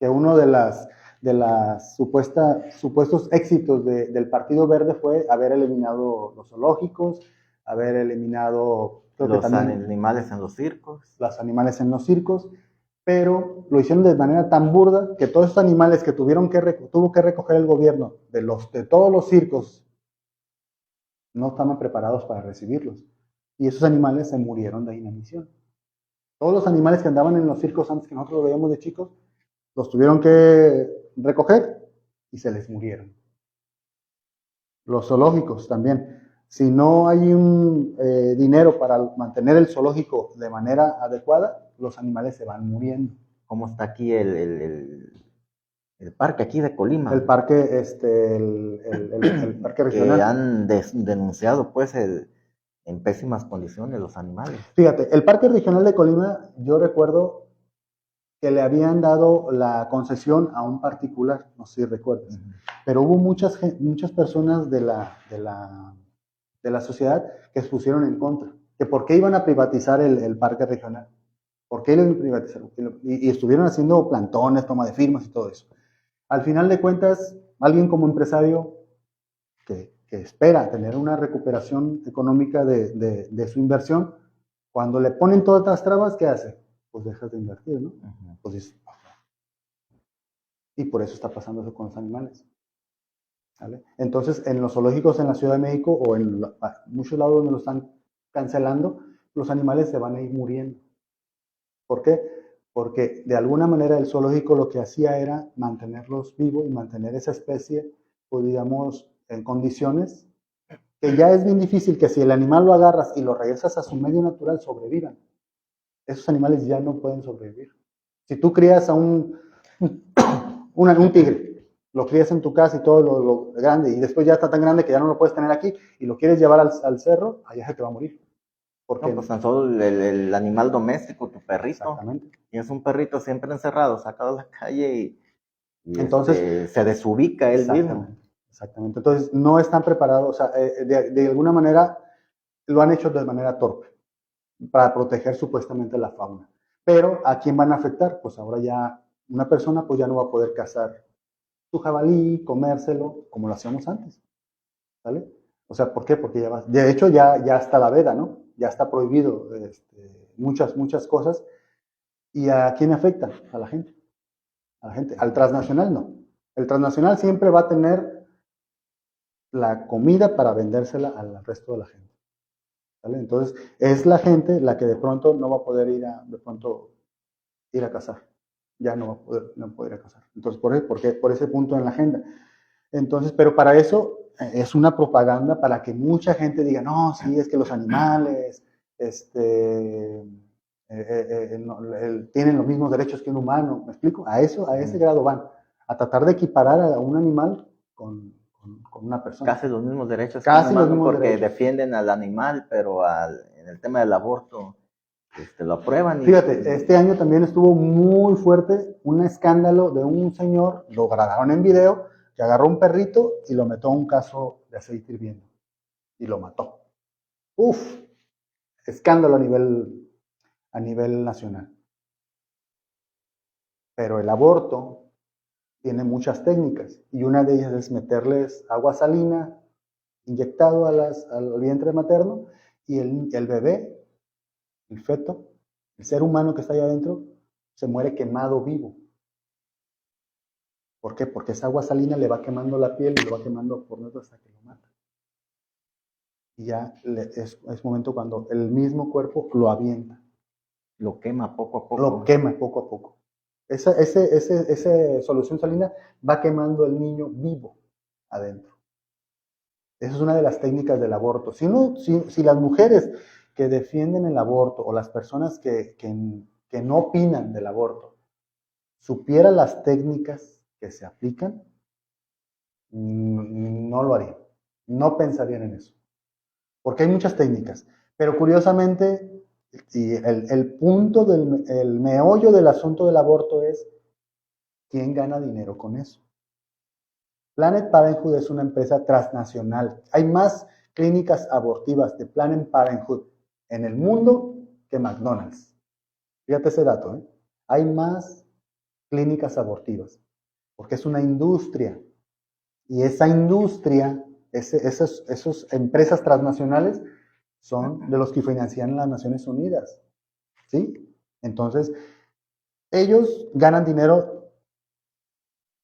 Que uno de las supuestos éxitos del Partido Verde fue haber eliminado los zoológicos, haber eliminado los animales en los circos. Los animales en los circos, pero lo hicieron de manera tan burda que todos estos animales que tuvo que recoger el gobierno de todos los circos no estaban preparados para recibirlos. Y esos animales se murieron de inanición. Todos los animales que andaban en los circos antes que nosotros lo veíamos de chicos, los tuvieron que recoger y se les murieron. Los zoológicos también. Si no hay un dinero para mantener el zoológico de manera adecuada, los animales se van muriendo. ¿Cómo está aquí el parque aquí de Colima? El parque, el parque regional. Que han denunciado pues en pésimas condiciones los animales. Fíjate, el parque regional de Colima, yo recuerdo que le habían dado la concesión a un particular, no sé si recuerdas, pero hubo muchas personas de de la sociedad que se pusieron en contra. Que por qué iban a privatizar el parque regional. ¿Por qué lo iban a privatizar? Y estuvieron haciendo plantones, toma de firmas y todo eso. Al final de cuentas, alguien como empresario que espera tener una recuperación económica de su inversión, cuando le ponen todas las trabas, ¿qué hace? Pues dejas de invertir, ¿no? Pues dices, y por eso está pasando eso con los animales. ¿Vale? Entonces, en los zoológicos en la Ciudad de México o en muchos lados donde lo están cancelando, los animales se van a ir muriendo. ¿Por qué? Porque de alguna manera el zoológico lo que hacía era mantenerlos vivos y mantener esa especie, pues digamos, en condiciones que ya es bien difícil que si el animal lo agarras y lo regresas a su medio natural, sobrevivan. Esos animales ya no pueden sobrevivir. Si tú crías a un tigre, lo crías en tu casa y todo lo grande, y después ya está tan grande que ya no lo puedes tener aquí, y lo quieres llevar al cerro, allá se te va a morir. No, pues tan solo el animal doméstico, tu perrito. Exactamente. Y es un perrito siempre encerrado, sacado a la calle y entonces se desubica él mismo. Exactamente. Entonces no están preparados, o sea, de alguna manera lo han hecho de manera torpe para proteger supuestamente la fauna. Pero ¿a quién van a afectar? Pues ahora ya una persona pues ya no va a poder cazar su jabalí, comérselo, como lo hacíamos antes. ¿Vale? O sea, ¿por qué? Porque de hecho ya está la veda, ¿no? Ya está prohibido muchas cosas. ¿Y a quién afecta? A la gente. A la gente. Al transnacional no. El transnacional siempre va a tener la comida para vendérsela al resto de la gente. ¿Vale? Entonces, es la gente la que de pronto no va a poder ir a cazar. Ya no va a poder ir a cazar. Entonces, por ese punto en la agenda. Entonces, pero para eso es una propaganda para que mucha gente diga, no, sí, es que los animales tienen los mismos derechos que un humano. ¿Me explico? A ese grado van. A tratar de equiparar a un animal con una persona. Casi los mismos derechos Casi que un humano, los mismos porque derechos. defienden al animal, pero en el tema del aborto lo aprueban. Fíjate, este año también estuvo muy fuerte un escándalo de un señor, lo grabaron en video, que agarró un perrito y lo metió a un caso de aceite hirviendo y lo mató. Uf, escándalo a nivel nacional. Pero el aborto tiene muchas técnicas y una de ellas es meterles agua salina inyectado al vientre materno y el bebé, el feto, el ser humano que está ahí adentro, se muere quemado vivo. ¿Por qué? Porque esa agua salina le va quemando la piel y lo va quemando por dentro hasta que lo mata. Y ya es momento cuando el mismo cuerpo lo avienta. Lo quema poco a poco. Lo quema poco a poco. Esa solución salina va quemando al niño vivo adentro. Esa es una de las técnicas del aborto. Si las mujeres que defienden el aborto o las personas que no opinan del aborto supieran las técnicas que se aplican, no lo harían. No pensarían en eso. Porque hay muchas técnicas. Pero curiosamente, y el punto el meollo del asunto del aborto es quién gana dinero con eso. Planned Parenthood es una empresa transnacional. Hay más clínicas abortivas de Planned Parenthood en el mundo que McDonald's. Fíjate ese dato, ¿eh? Hay más clínicas abortivas, porque es una industria. Y esa industria, esas empresas transnacionales, son de los que financian las Naciones Unidas. ¿Sí? Entonces, ellos ganan dinero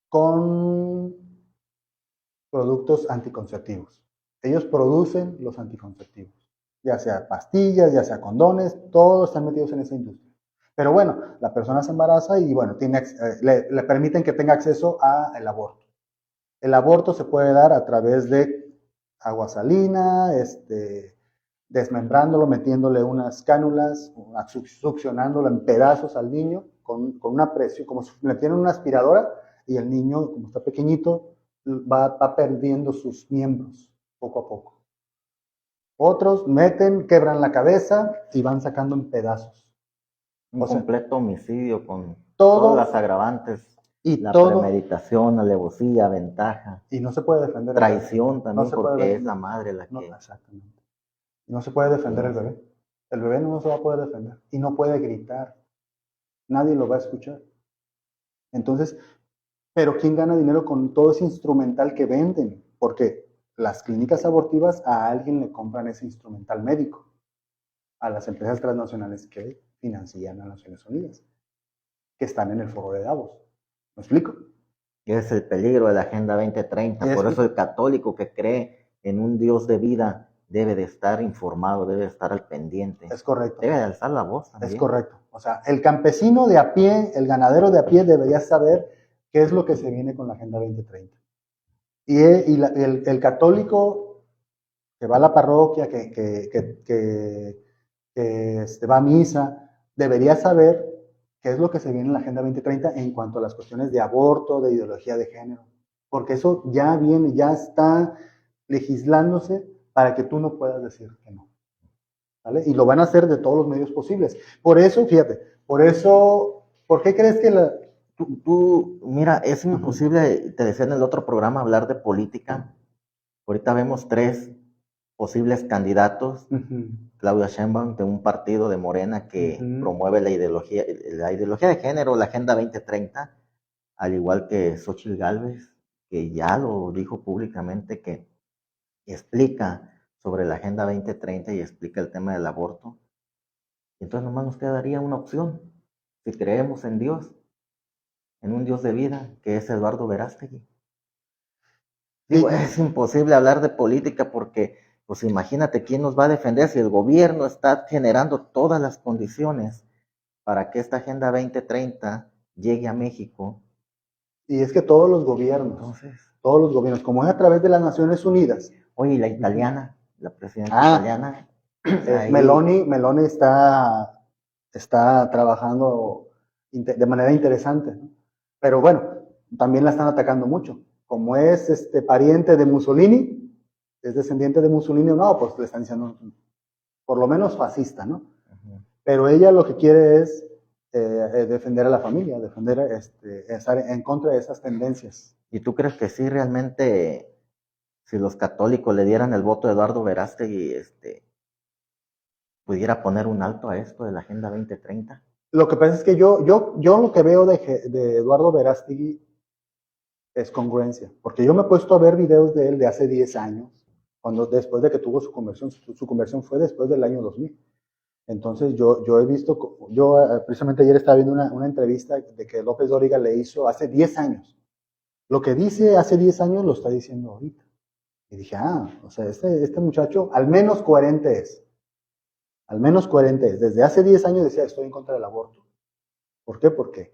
con productos anticonceptivos. Ellos producen los anticonceptivos, ya sea pastillas, ya sea condones, todos están metidos en esa industria. Pero bueno, la persona se embaraza y bueno, le permiten que tenga acceso al aborto. El aborto se puede dar a través de agua salina, desmembrándolo, metiéndole unas cánulas, succionándolo en pedazos al niño con una presión, como si le tienen una aspiradora y el niño, como está pequeñito, va perdiendo sus miembros poco a poco. Otros quebran la cabeza y van sacando en pedazos. Un completo homicidio con todas las agravantes. Y la todo, premeditación, alevosía, ventaja, y no se puede defender el bebé. traición también, No se puede porque es defender. la madre la No, que... exactamente. Y no se puede defender el Sí, sí. bebé. El bebé no se va a poder defender. Y no puede gritar. Nadie lo va a escuchar. Entonces, pero ¿quién gana dinero con todo ese instrumental que venden? Porque las clínicas abortivas a alguien le compran ese instrumental médico, a las empresas transnacionales que financian a las Naciones Unidas, que están en el foro de Davos. ¿Me explico? Es el peligro de la Agenda 2030. Es, Por eso el católico que cree en un Dios de vida debe de estar informado, debe de estar al pendiente, es correcto. debe de alzar la voz Es también. correcto. O sea, el campesino de a pie, el ganadero de a pie debería saber qué es lo que se viene con la Agenda 2030. El católico que va a la parroquia, que va a misa, debería saber qué es lo que se viene en la Agenda 2030 en cuanto a las cuestiones de aborto, de ideología de género. Porque eso ya viene, ya está legislándose para que tú no puedas decir que no. ¿Vale? Y lo van a hacer de todos los medios posibles. Por eso, fíjate, ¿por qué crees que Mira, es imposible, te decía en el otro programa, hablar de política. Ahorita vemos tres posibles candidatos. Claudia Sheinbaum, de un partido de Morena que promueve la ideología de género, la Agenda 2030, al igual que Xóchitl Gálvez, que ya lo dijo públicamente, que explica sobre la Agenda 2030 y explica el tema del aborto. Entonces nomás nos quedaría una opción, si creemos en Dios, en un Dios de vida, que es Eduardo Verástegui. Digo, es imposible hablar de política porque, pues imagínate quién nos va a defender si el gobierno está generando todas las condiciones para que esta Agenda 2030 llegue a México. Y es que todos los gobiernos, como es a través de las Naciones Unidas. Oye, la italiana, la presidenta italiana. Meloni está trabajando de manera interesante, ¿no? Pero bueno, también la están atacando mucho. Como es pariente de Mussolini, es descendiente de Mussolini, no, pues le están diciendo, por lo menos fascista, ¿no? Pero ella lo que quiere es defender a la familia, estar en contra de esas tendencias. ¿Y tú crees que sí realmente, si los católicos le dieran el voto a Eduardo Verástegui, pudiera poner un alto a esto de la Agenda 2030? Lo que pasa es que yo lo que veo de Eduardo Verástegui es congruencia, porque yo me he puesto a ver videos de él de hace 10 años, después de que tuvo su conversión fue después del año 2000. Entonces yo he visto, precisamente ayer estaba viendo una entrevista de que López Dóriga le hizo hace 10 años. Lo que dice hace 10 años lo está diciendo ahorita. Y dije, o sea, este muchacho al menos coherente es. Al menos coherente es. Desde hace 10 años decía, estoy en contra del aborto. ¿Por qué? Porque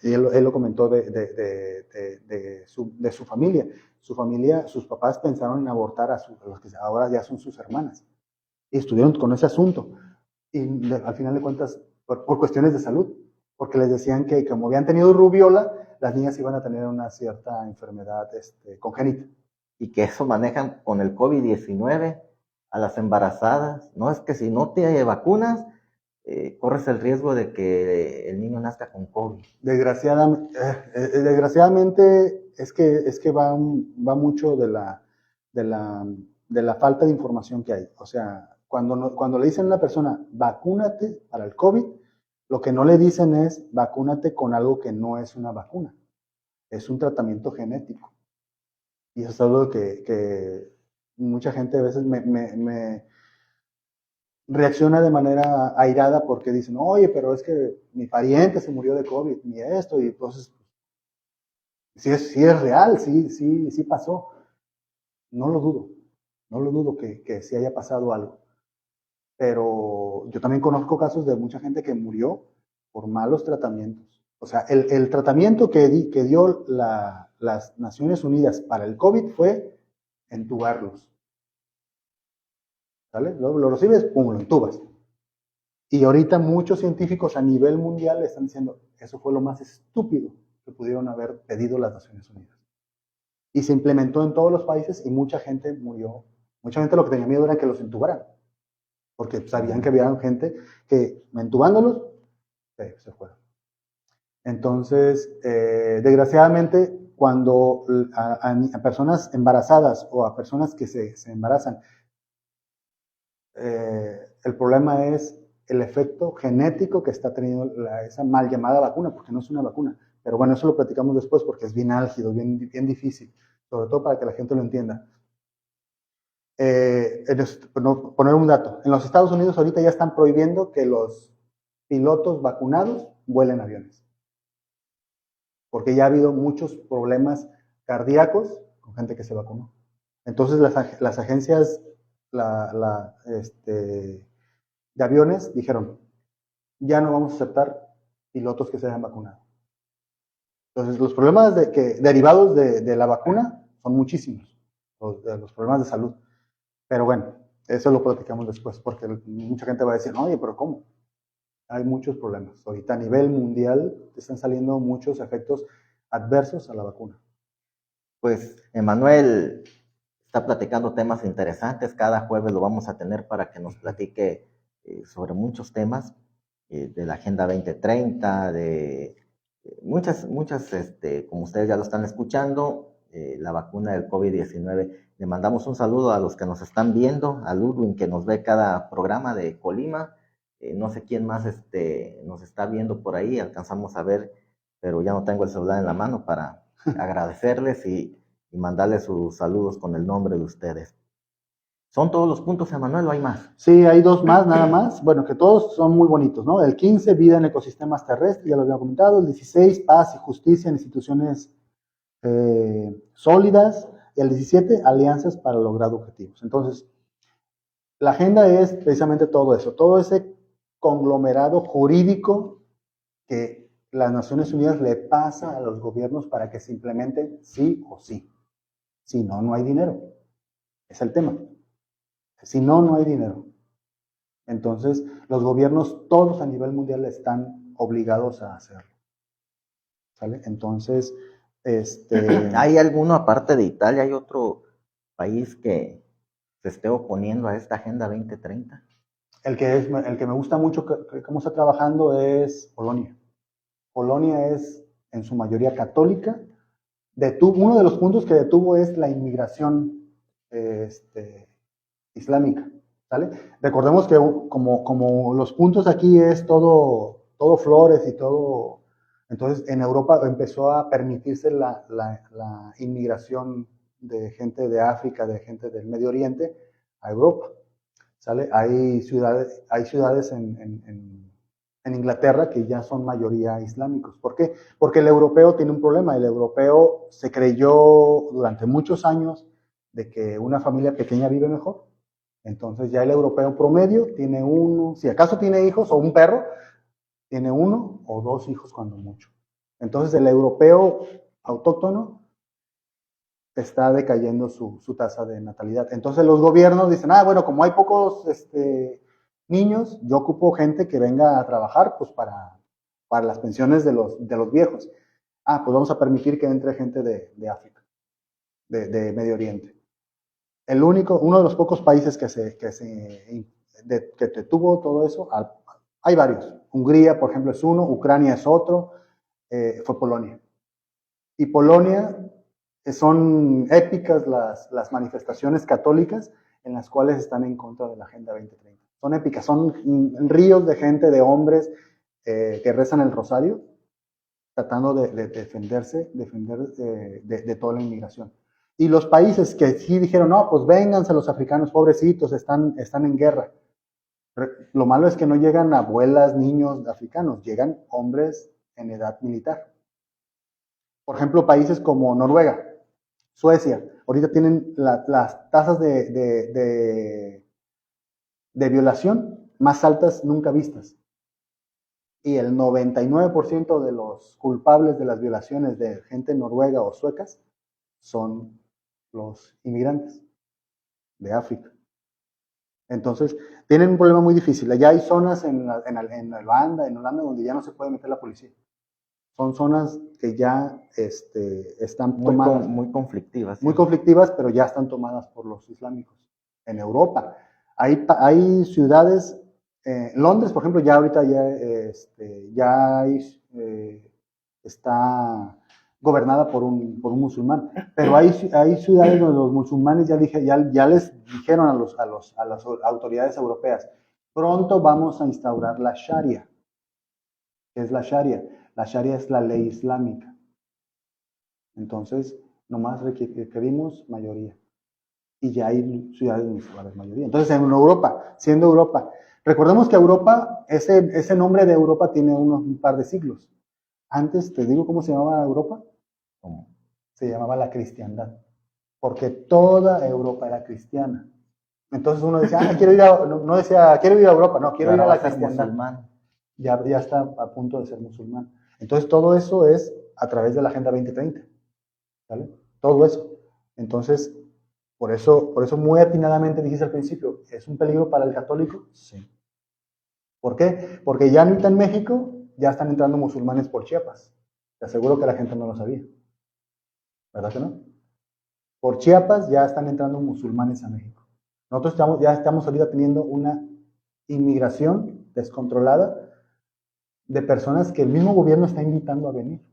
él lo comentó de su familia. Su familia, sus papás pensaron en abortar a los que ahora ya son sus hermanas. Y estuvieron con ese asunto. Y al final de cuentas, por cuestiones de salud, porque les decían que como habían tenido rubiola, las niñas iban a tener una cierta enfermedad congénita. Y que eso manejan con el COVID-19 a las embarazadas. No es que si no te vacunas, corres el riesgo de que el niño nazca con COVID. Desgraciadamente es que va mucho de la falta de información que hay. O sea, cuando le dicen a una persona, vacúnate para el COVID, lo que no le dicen es, vacúnate con algo que no es una vacuna. Es un tratamiento genético. Y eso es algo que mucha gente a veces me reacciona de manera airada porque dicen, oye, pero es que mi pariente se murió de COVID, y esto, y entonces, sí es real, sí pasó. No lo dudo que sí haya pasado algo. Pero yo también conozco casos de mucha gente que murió por malos tratamientos. O sea, el tratamiento que dio las Naciones Unidas para el COVID fue entubarlos. ¿Vale? Lo recibes, pum, lo entubas. Y ahorita muchos científicos a nivel mundial están diciendo, eso fue lo más estúpido que pudieron haber pedido las Naciones Unidas. Y se implementó en todos los países y mucha gente murió. Mucha gente lo que tenía miedo era que los entubaran, porque sabían que había gente que entubándolos se fueron. Entonces, desgraciadamente, cuando a personas embarazadas o a personas que se embarazan, el problema es el efecto genético que está teniendo esa mal llamada vacuna, porque no es una vacuna. Pero bueno, eso lo platicamos después porque es bien álgido, bien difícil, sobre todo para que la gente lo entienda. Poner un dato, en los Estados Unidos ahorita ya están prohibiendo que los pilotos vacunados vuelen aviones, porque ya ha habido muchos problemas cardíacos con gente que se vacunó. Entonces las agencias de aviones dijeron, ya no vamos a aceptar pilotos que se hayan vacunado. Entonces los problemas derivados de la vacuna son muchísimos, los problemas de salud. Pero bueno, eso lo platicamos después, porque mucha gente va a decir, oye, pero ¿cómo? Hay muchos problemas. Ahorita a nivel mundial están saliendo muchos efectos adversos a la vacuna. Pues Emanuel está platicando temas interesantes. Cada jueves lo vamos a tener para que nos platique sobre muchos temas de la Agenda 2030, de muchas, como ustedes ya lo están escuchando, la vacuna del COVID-19. Le mandamos un saludo a los que nos están viendo, a Ludwin que nos ve cada programa de Colima. No sé quién más nos está viendo por ahí, alcanzamos a ver, pero ya no tengo el celular en la mano para agradecerles y mandarles sus saludos con el nombre de ustedes. ¿Son todos los puntos, Emanuel, o hay más? Sí, hay dos más, nada más. Bueno, que todos son muy bonitos, ¿no? El 15, vida en ecosistemas terrestres, ya lo había comentado. El 16, paz y justicia en instituciones sólidas. Y el 17, alianzas para lograr objetivos. Entonces, la agenda es precisamente todo eso, todo ese conglomerado jurídico que las Naciones Unidas le pasa a los gobiernos para que se implementen sí o sí. Si no, no hay dinero. Es el tema. Si no, no hay dinero. Entonces, los gobiernos todos a nivel mundial están obligados a hacerlo. ¿Sale? Entonces, ¿hay alguno aparte de Italia? ¿Hay otro país que se esté oponiendo a esta Agenda 2030? El que me gusta mucho cómo está trabajando es Polonia. Polonia es en su mayoría católica. Uno de los puntos que detuvo es la inmigración islámica. ¿Sale? Recordemos que como los puntos aquí es todo flores y todo, entonces en Europa empezó a permitirse la inmigración de gente de África, de gente del Medio Oriente a Europa. ¿Sale? Hay ciudades en Inglaterra que ya son mayoría islámicos. ¿Por qué? Porque el europeo tiene un problema. El europeo se creyó durante muchos años de que una familia pequeña vive mejor. Entonces ya el europeo promedio tiene uno, si acaso tiene hijos o un perro, tiene uno o dos hijos cuando mucho. Entonces el europeo autóctono está decayendo su tasa de natalidad. Entonces los gobiernos dicen, bueno, como hay pocos niños, yo ocupo gente que venga a trabajar pues para las pensiones de los viejos. Pues vamos a permitir que entre gente de África, de Medio Oriente. Uno de los pocos países que tuvo todo eso, hay varios. Hungría, por ejemplo, es uno, Ucrania es otro, fue Polonia. Y Polonia, son épicas las manifestaciones católicas en las cuales están en contra de la Agenda 2030. Son épicas, son ríos de gente, de hombres que rezan el rosario, tratando de defender de toda la inmigración. Y los países que sí dijeron, no, pues vénganse los africanos, pobrecitos, están en guerra. Lo malo es que no llegan abuelas, niños africanos, llegan hombres en edad militar. Por ejemplo, países como Noruega, Suecia, ahorita tienen las tasas de violación más altas nunca vistas. Y el 99% de los culpables de las violaciones de gente noruega o suecas son los inmigrantes de África. Entonces, tienen un problema muy difícil. Allá hay zonas en Holanda, donde ya no se puede meter la policía. Son zonas que ya están tomadas. Muy conflictivas. Muy conflictivas, pero ya están tomadas por los islámicos. En Europa hay ciudades, Londres, por ejemplo, ya ahorita ya hay está gobernada por un musulmán. Pero hay ciudades donde los musulmanes ya les dijeron a las autoridades europeas, pronto vamos a instaurar la Sharia. ¿Qué es la Sharia? La Sharia es la ley islámica. Entonces, nomás requerimos mayoría. Y ya hay ciudades musulmanas mayoría. Entonces, en Europa, siendo Europa, recordemos que Europa, ese nombre de Europa tiene un par de siglos. Antes, te digo cómo se llamaba Europa. ¿Cómo? Se llamaba la cristiandad. Porque toda Europa era cristiana. Entonces uno decía, quiero ir a, no decía, quiero ir a Europa, no, quiero ir a la cristiandad. Ya está a punto de ser musulmán. Entonces todo eso es a través de la Agenda 2030. ¿Vale? Todo eso. Entonces, por eso muy atinadamente dijiste al principio, ¿es un peligro para el católico? Sí. ¿Por qué? Porque ya ahorita en México ya están entrando musulmanes por Chiapas. Te aseguro que la gente no lo sabía. ¿Verdad que no? Por Chiapas ya están entrando musulmanes a México. Nosotros ya estamos ahorita teniendo una inmigración descontrolada de personas que el mismo gobierno está invitando a venir.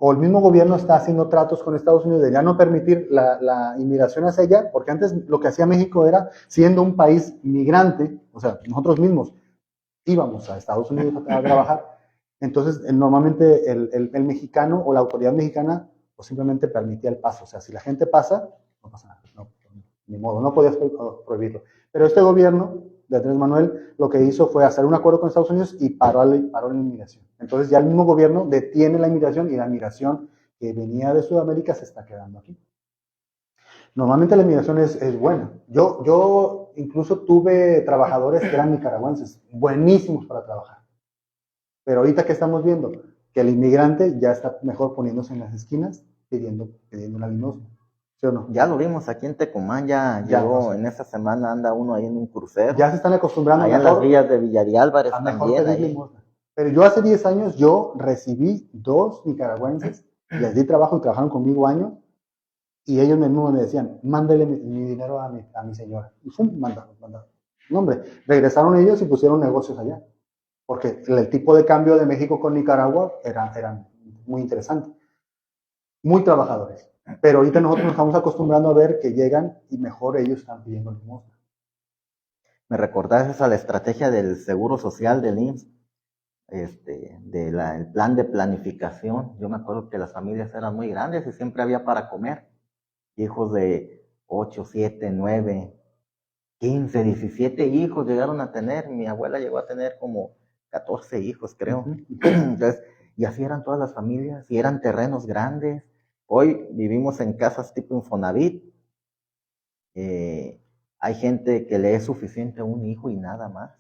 O el mismo gobierno está haciendo tratos con Estados Unidos de ya no permitir la inmigración hacia allá, porque antes lo que hacía México era, siendo un país migrante, o sea, nosotros mismos íbamos a Estados Unidos a trabajar, entonces normalmente el mexicano o la autoridad mexicana pues simplemente permitía el paso, o sea, si la gente pasa, no pasa nada, no, ni modo, no podías prohibirlo. Pero este gobierno de Andrés Manuel lo que hizo fue hacer un acuerdo con Estados Unidos y paró la inmigración. Entonces ya el mismo gobierno detiene la inmigración y la migración que venía de Sudamérica se está quedando aquí. Normalmente la inmigración es buena. Yo incluso tuve trabajadores que eran nicaragüenses, buenísimos para trabajar. Pero ahorita que estamos viendo que el inmigrante ya está mejor poniéndose en las esquinas pidiendo una limosna. ¿Sí o no? Ya lo vimos aquí en Tecomán, ya llegó, no sé. En esta semana anda uno ahí en un crucero. Ya se están acostumbrando allá en las villas de Villa de Álvarez a mejor pedir limosna. Pero yo hace 10 años yo recibí 2 nicaragüenses, les di trabajo y trabajaron conmigo años, y ellos mismos me decían, mándele mi dinero a mi señora. Y fue mandaron. No, hombre, regresaron ellos y pusieron negocios allá. Porque el tipo de cambio de México con Nicaragua era muy interesante. Muy trabajadores. Pero ahorita nosotros nos estamos acostumbrando a ver que llegan y mejor ellos están pidiendo limosna. Me recordaste a la estrategia del Seguro Social del IMSS, el plan de planificación. Yo me acuerdo que las familias eran muy grandes y siempre había para comer. Hijos de 8, 7, 9, 15, 17 hijos llegaron a tener. Mi abuela llegó a tener como 14 hijos, creo. Entonces, y así eran todas las familias, y eran terrenos grandes. Hoy vivimos en casas tipo Infonavit. Hay gente que le es suficiente un hijo y nada más.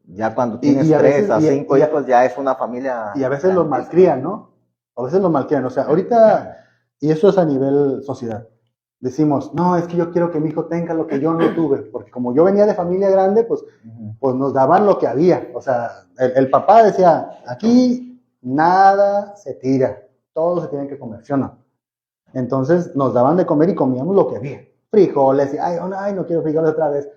Ya cuando tienes 3 a 5 hijos, ya es una familia. Y a veces los malcrían, ¿no? A veces los malcrían. O sea, ahorita, y eso es a nivel sociedad. Decimos, no, es que yo quiero que mi hijo tenga lo que yo no tuve, porque como yo venía de familia grande, pues nos daban lo que había. O sea, el papá decía, aquí nada se tira, todo se tiene que comer, ¿sí o no? Entonces nos daban de comer y comíamos lo que había. Frijoles, y ay, no quiero frijoles otra vez.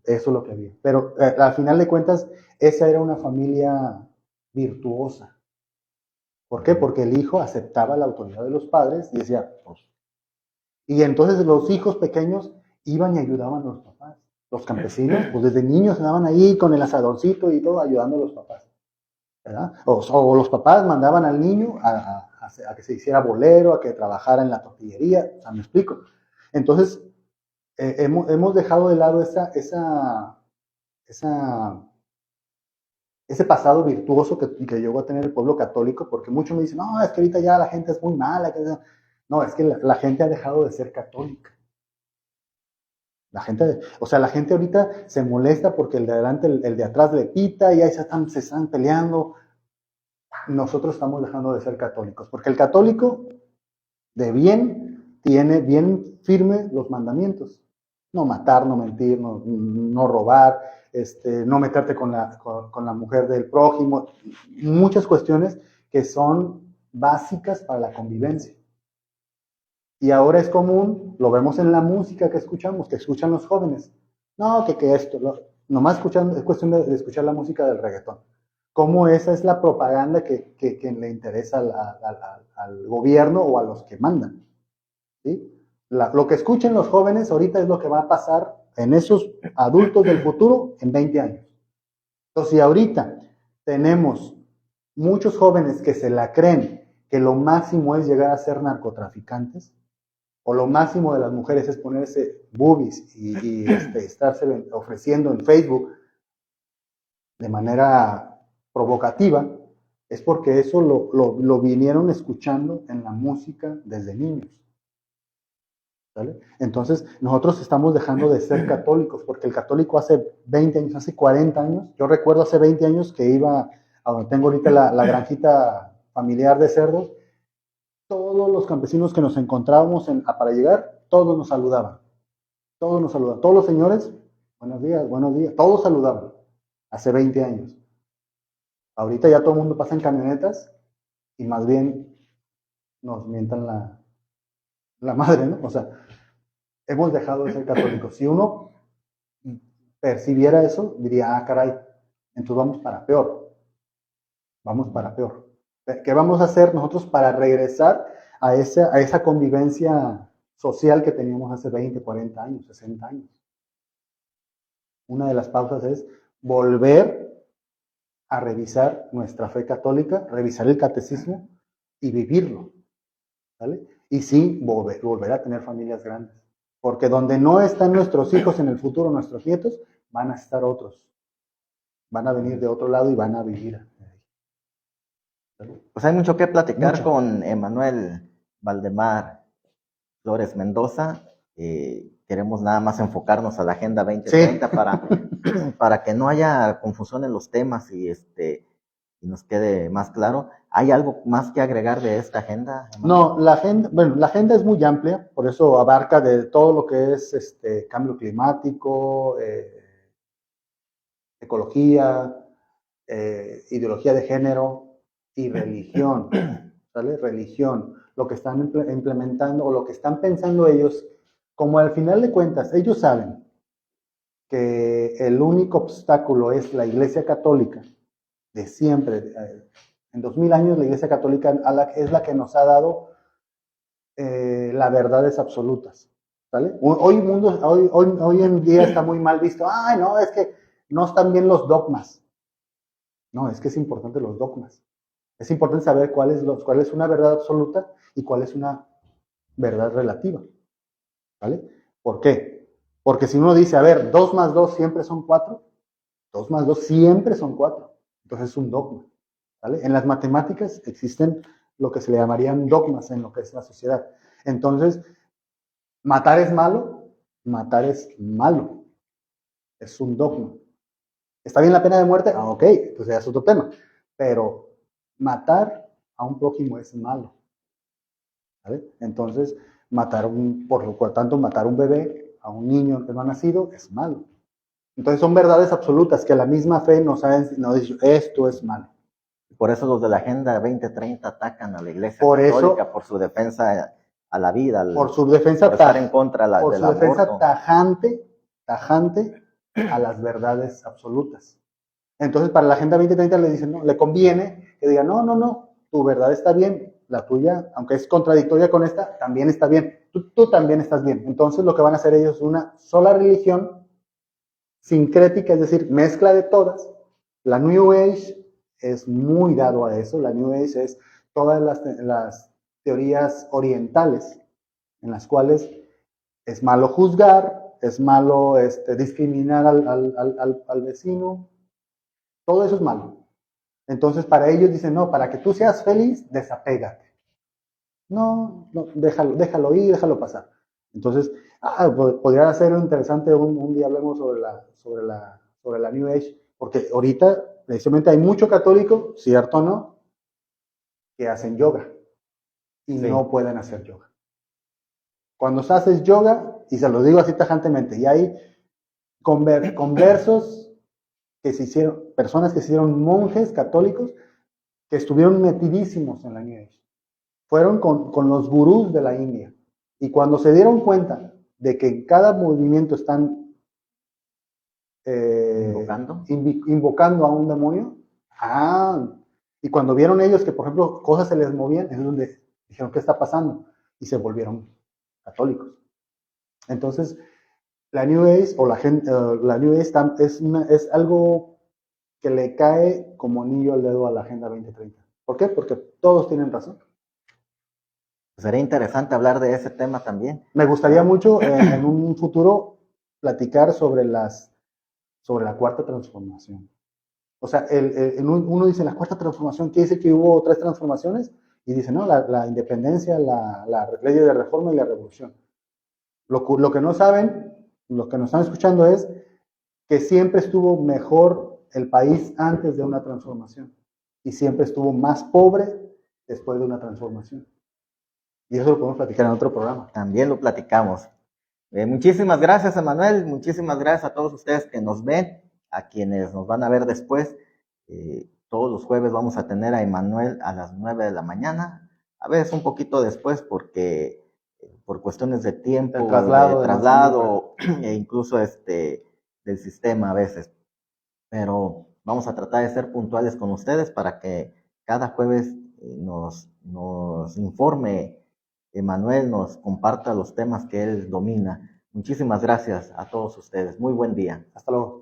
Eso es lo que había. Pero al final de cuentas, esa era una familia virtuosa. ¿Por qué? Porque el hijo aceptaba la autoridad de los padres y decía, pues. Y entonces los hijos pequeños iban y ayudaban a los papás. Los campesinos, pues desde niños andaban ahí con el asadoncito y todo, ayudando a los papás. ¿Verdad? O los papás mandaban al niño a que se hiciera bolero, a que trabajara en la tortillería. O sea, me explico. Entonces, hemos dejado de lado ese pasado virtuoso que llegó a tener el pueblo católico, porque muchos me dicen, no, es que ahorita ya la gente es muy mala. No, es que la gente ha dejado de ser católica. La gente ahorita se molesta porque el de adelante, el de atrás le pita y ahí se están peleando. Nosotros estamos dejando de ser católicos, porque el católico de bien tiene bien firme los mandamientos. No matar, no mentir, no robar, no meterte con la mujer del prójimo. Muchas cuestiones que son básicas para la convivencia. Y ahora es común, lo vemos en la música que escuchamos, que escuchan los jóvenes. No, que esto, nomás es cuestión de escuchar la música del reggaetón. cómo esa es la propaganda que le interesa al gobierno o a los que mandan. ¿Sí? Lo que escuchen los jóvenes ahorita es lo que va a pasar en esos adultos del futuro en 20 años. Entonces, si ahorita tenemos muchos jóvenes que se la creen que lo máximo es llegar a ser narcotraficantes, o lo máximo de las mujeres es ponerse boobies y estarse ofreciendo en Facebook de manera provocativa, es porque eso lo vinieron escuchando en la música desde niños. ¿Vale? Entonces, nosotros estamos dejando de ser católicos, porque el católico hace 20 años, hace 40 años, yo recuerdo hace 20 años que iba a donde tengo ahorita la granjita familiar de cerdos, todos los campesinos que nos encontrábamos para llegar, todos nos saludaban, todos los señores, buenos días, todos saludaban, hace 20 años. Ahorita ya todo el mundo pasa en camionetas y más bien nos mientan la madre, ¿no? O sea, hemos dejado de ser católicos. Si uno percibiera eso, diría, ah, caray, entonces vamos para peor. Vamos para peor. ¿Qué vamos a hacer nosotros para regresar a esa convivencia social que teníamos hace 20, 40 años, 60 años? Una de las pausas es volver a revisar nuestra fe católica, revisar el catecismo y vivirlo, ¿vale? Y sí, volver a tener familias grandes. Porque donde no están nuestros hijos en el futuro, nuestros nietos, van a estar otros. Van a venir de otro lado y van a vivir. Pues hay mucho que platicar con Emanuel Valdemar Flores Mendoza. Queremos nada más enfocarnos a la Agenda 2030 sí. para que no haya confusión en los temas y nos quede más claro. ¿Hay algo más que agregar de esta agenda? No, la agenda es muy amplia, por eso abarca de todo lo que es cambio climático, ecología, ideología de género y religión, ¿sale? Religión, lo que están implementando o lo que están pensando ellos, como al final de cuentas ellos saben que el único obstáculo es la Iglesia Católica, de siempre, en 2000 años la Iglesia Católica es la que nos ha dado las verdades absolutas, ¿vale? Hoy en día está muy mal visto, ay no, es que no están bien los dogmas. No, es que es importante los dogmas. Es importante saber cuál es una verdad absoluta y cuál es una verdad relativa, ¿vale? ¿Por qué? Porque si uno dice, a ver, 2 más 2 siempre son 4, 2 más 2 siempre son 4, entonces es un dogma, ¿vale? En las matemáticas existen lo que se le llamarían dogmas en lo que es la sociedad. Entonces, matar es malo, es un dogma. ¿Está bien la pena de muerte? Ah, ok, entonces ya es otro tema. Pero matar a un prójimo es malo, ¿vale? Entonces, por lo tanto, matar a un bebé, a un niño que no ha nacido, es malo. Entonces son verdades absolutas que la misma fe nos dice, esto es malo. Por eso los de la Agenda 2030 atacan a la Iglesia Católica por su defensa a la vida, por su defensa por estar en contra del aborto. Por su defensa tajante a las verdades absolutas. Entonces, para la Agenda 2030 le dicen, no, le conviene que diga, no, tu verdad está bien, la tuya, aunque es contradictoria con esta, también está bien, tú también estás bien. Entonces, lo que van a hacer ellos es una sola religión sincrética, es decir, mezcla de todas. La New Age es muy dado a eso, la New Age es todas las teorías orientales, en las cuales es malo juzgar, es malo discriminar al vecino, todo eso es malo. Entonces, para ellos dicen, no, para que tú seas feliz, desapégate. No, déjalo ir, déjalo pasar. Entonces, podría ser interesante un día hablemos sobre la New Age, porque ahorita, precisamente, hay mucho católico, cierto o no, que hacen yoga y sí. No pueden hacer yoga. Cuando haces yoga, y se lo digo así tajantemente, y hay conversos que se hicieron, personas que se hicieron monjes católicos que estuvieron metidísimos en la New Age. Fueron con los gurús de la India. Y cuando se dieron cuenta de que en cada movimiento están invocando a un demonio, Ah, y cuando vieron ellos que, por ejemplo, cosas se les movían, es donde dijeron, ¿qué está pasando? Y se volvieron católicos. Entonces, la New Age o la New Age es algo que le cae como anillo al dedo a la Agenda 2030. ¿Por qué? Porque todos tienen razón. Sería interesante hablar de ese tema también. Me gustaría mucho en un futuro platicar sobre la cuarta transformación. O sea, uno dice la cuarta transformación, ¿qué dice que hubo 3 transformaciones? Y dice, no, la independencia, la ley de reforma y la revolución. Lo que no saben, lo que nos están escuchando es que siempre estuvo mejor el país antes de una transformación y siempre estuvo más pobre después de una transformación. Y eso lo podemos platicar en otro programa. También lo platicamos. Muchísimas gracias, Emanuel. Muchísimas gracias a todos ustedes que nos ven, a quienes nos van a ver después. Todos los jueves vamos a tener a Emanuel a las 9 de la mañana, a veces un poquito después porque por cuestiones de tiempo, el traslado e incluso del sistema a veces. Pero vamos a tratar de ser puntuales con ustedes para que cada jueves nos informe Emanuel, nos comparta los temas que él domina. Muchísimas gracias a todos ustedes. Muy buen día. Hasta luego.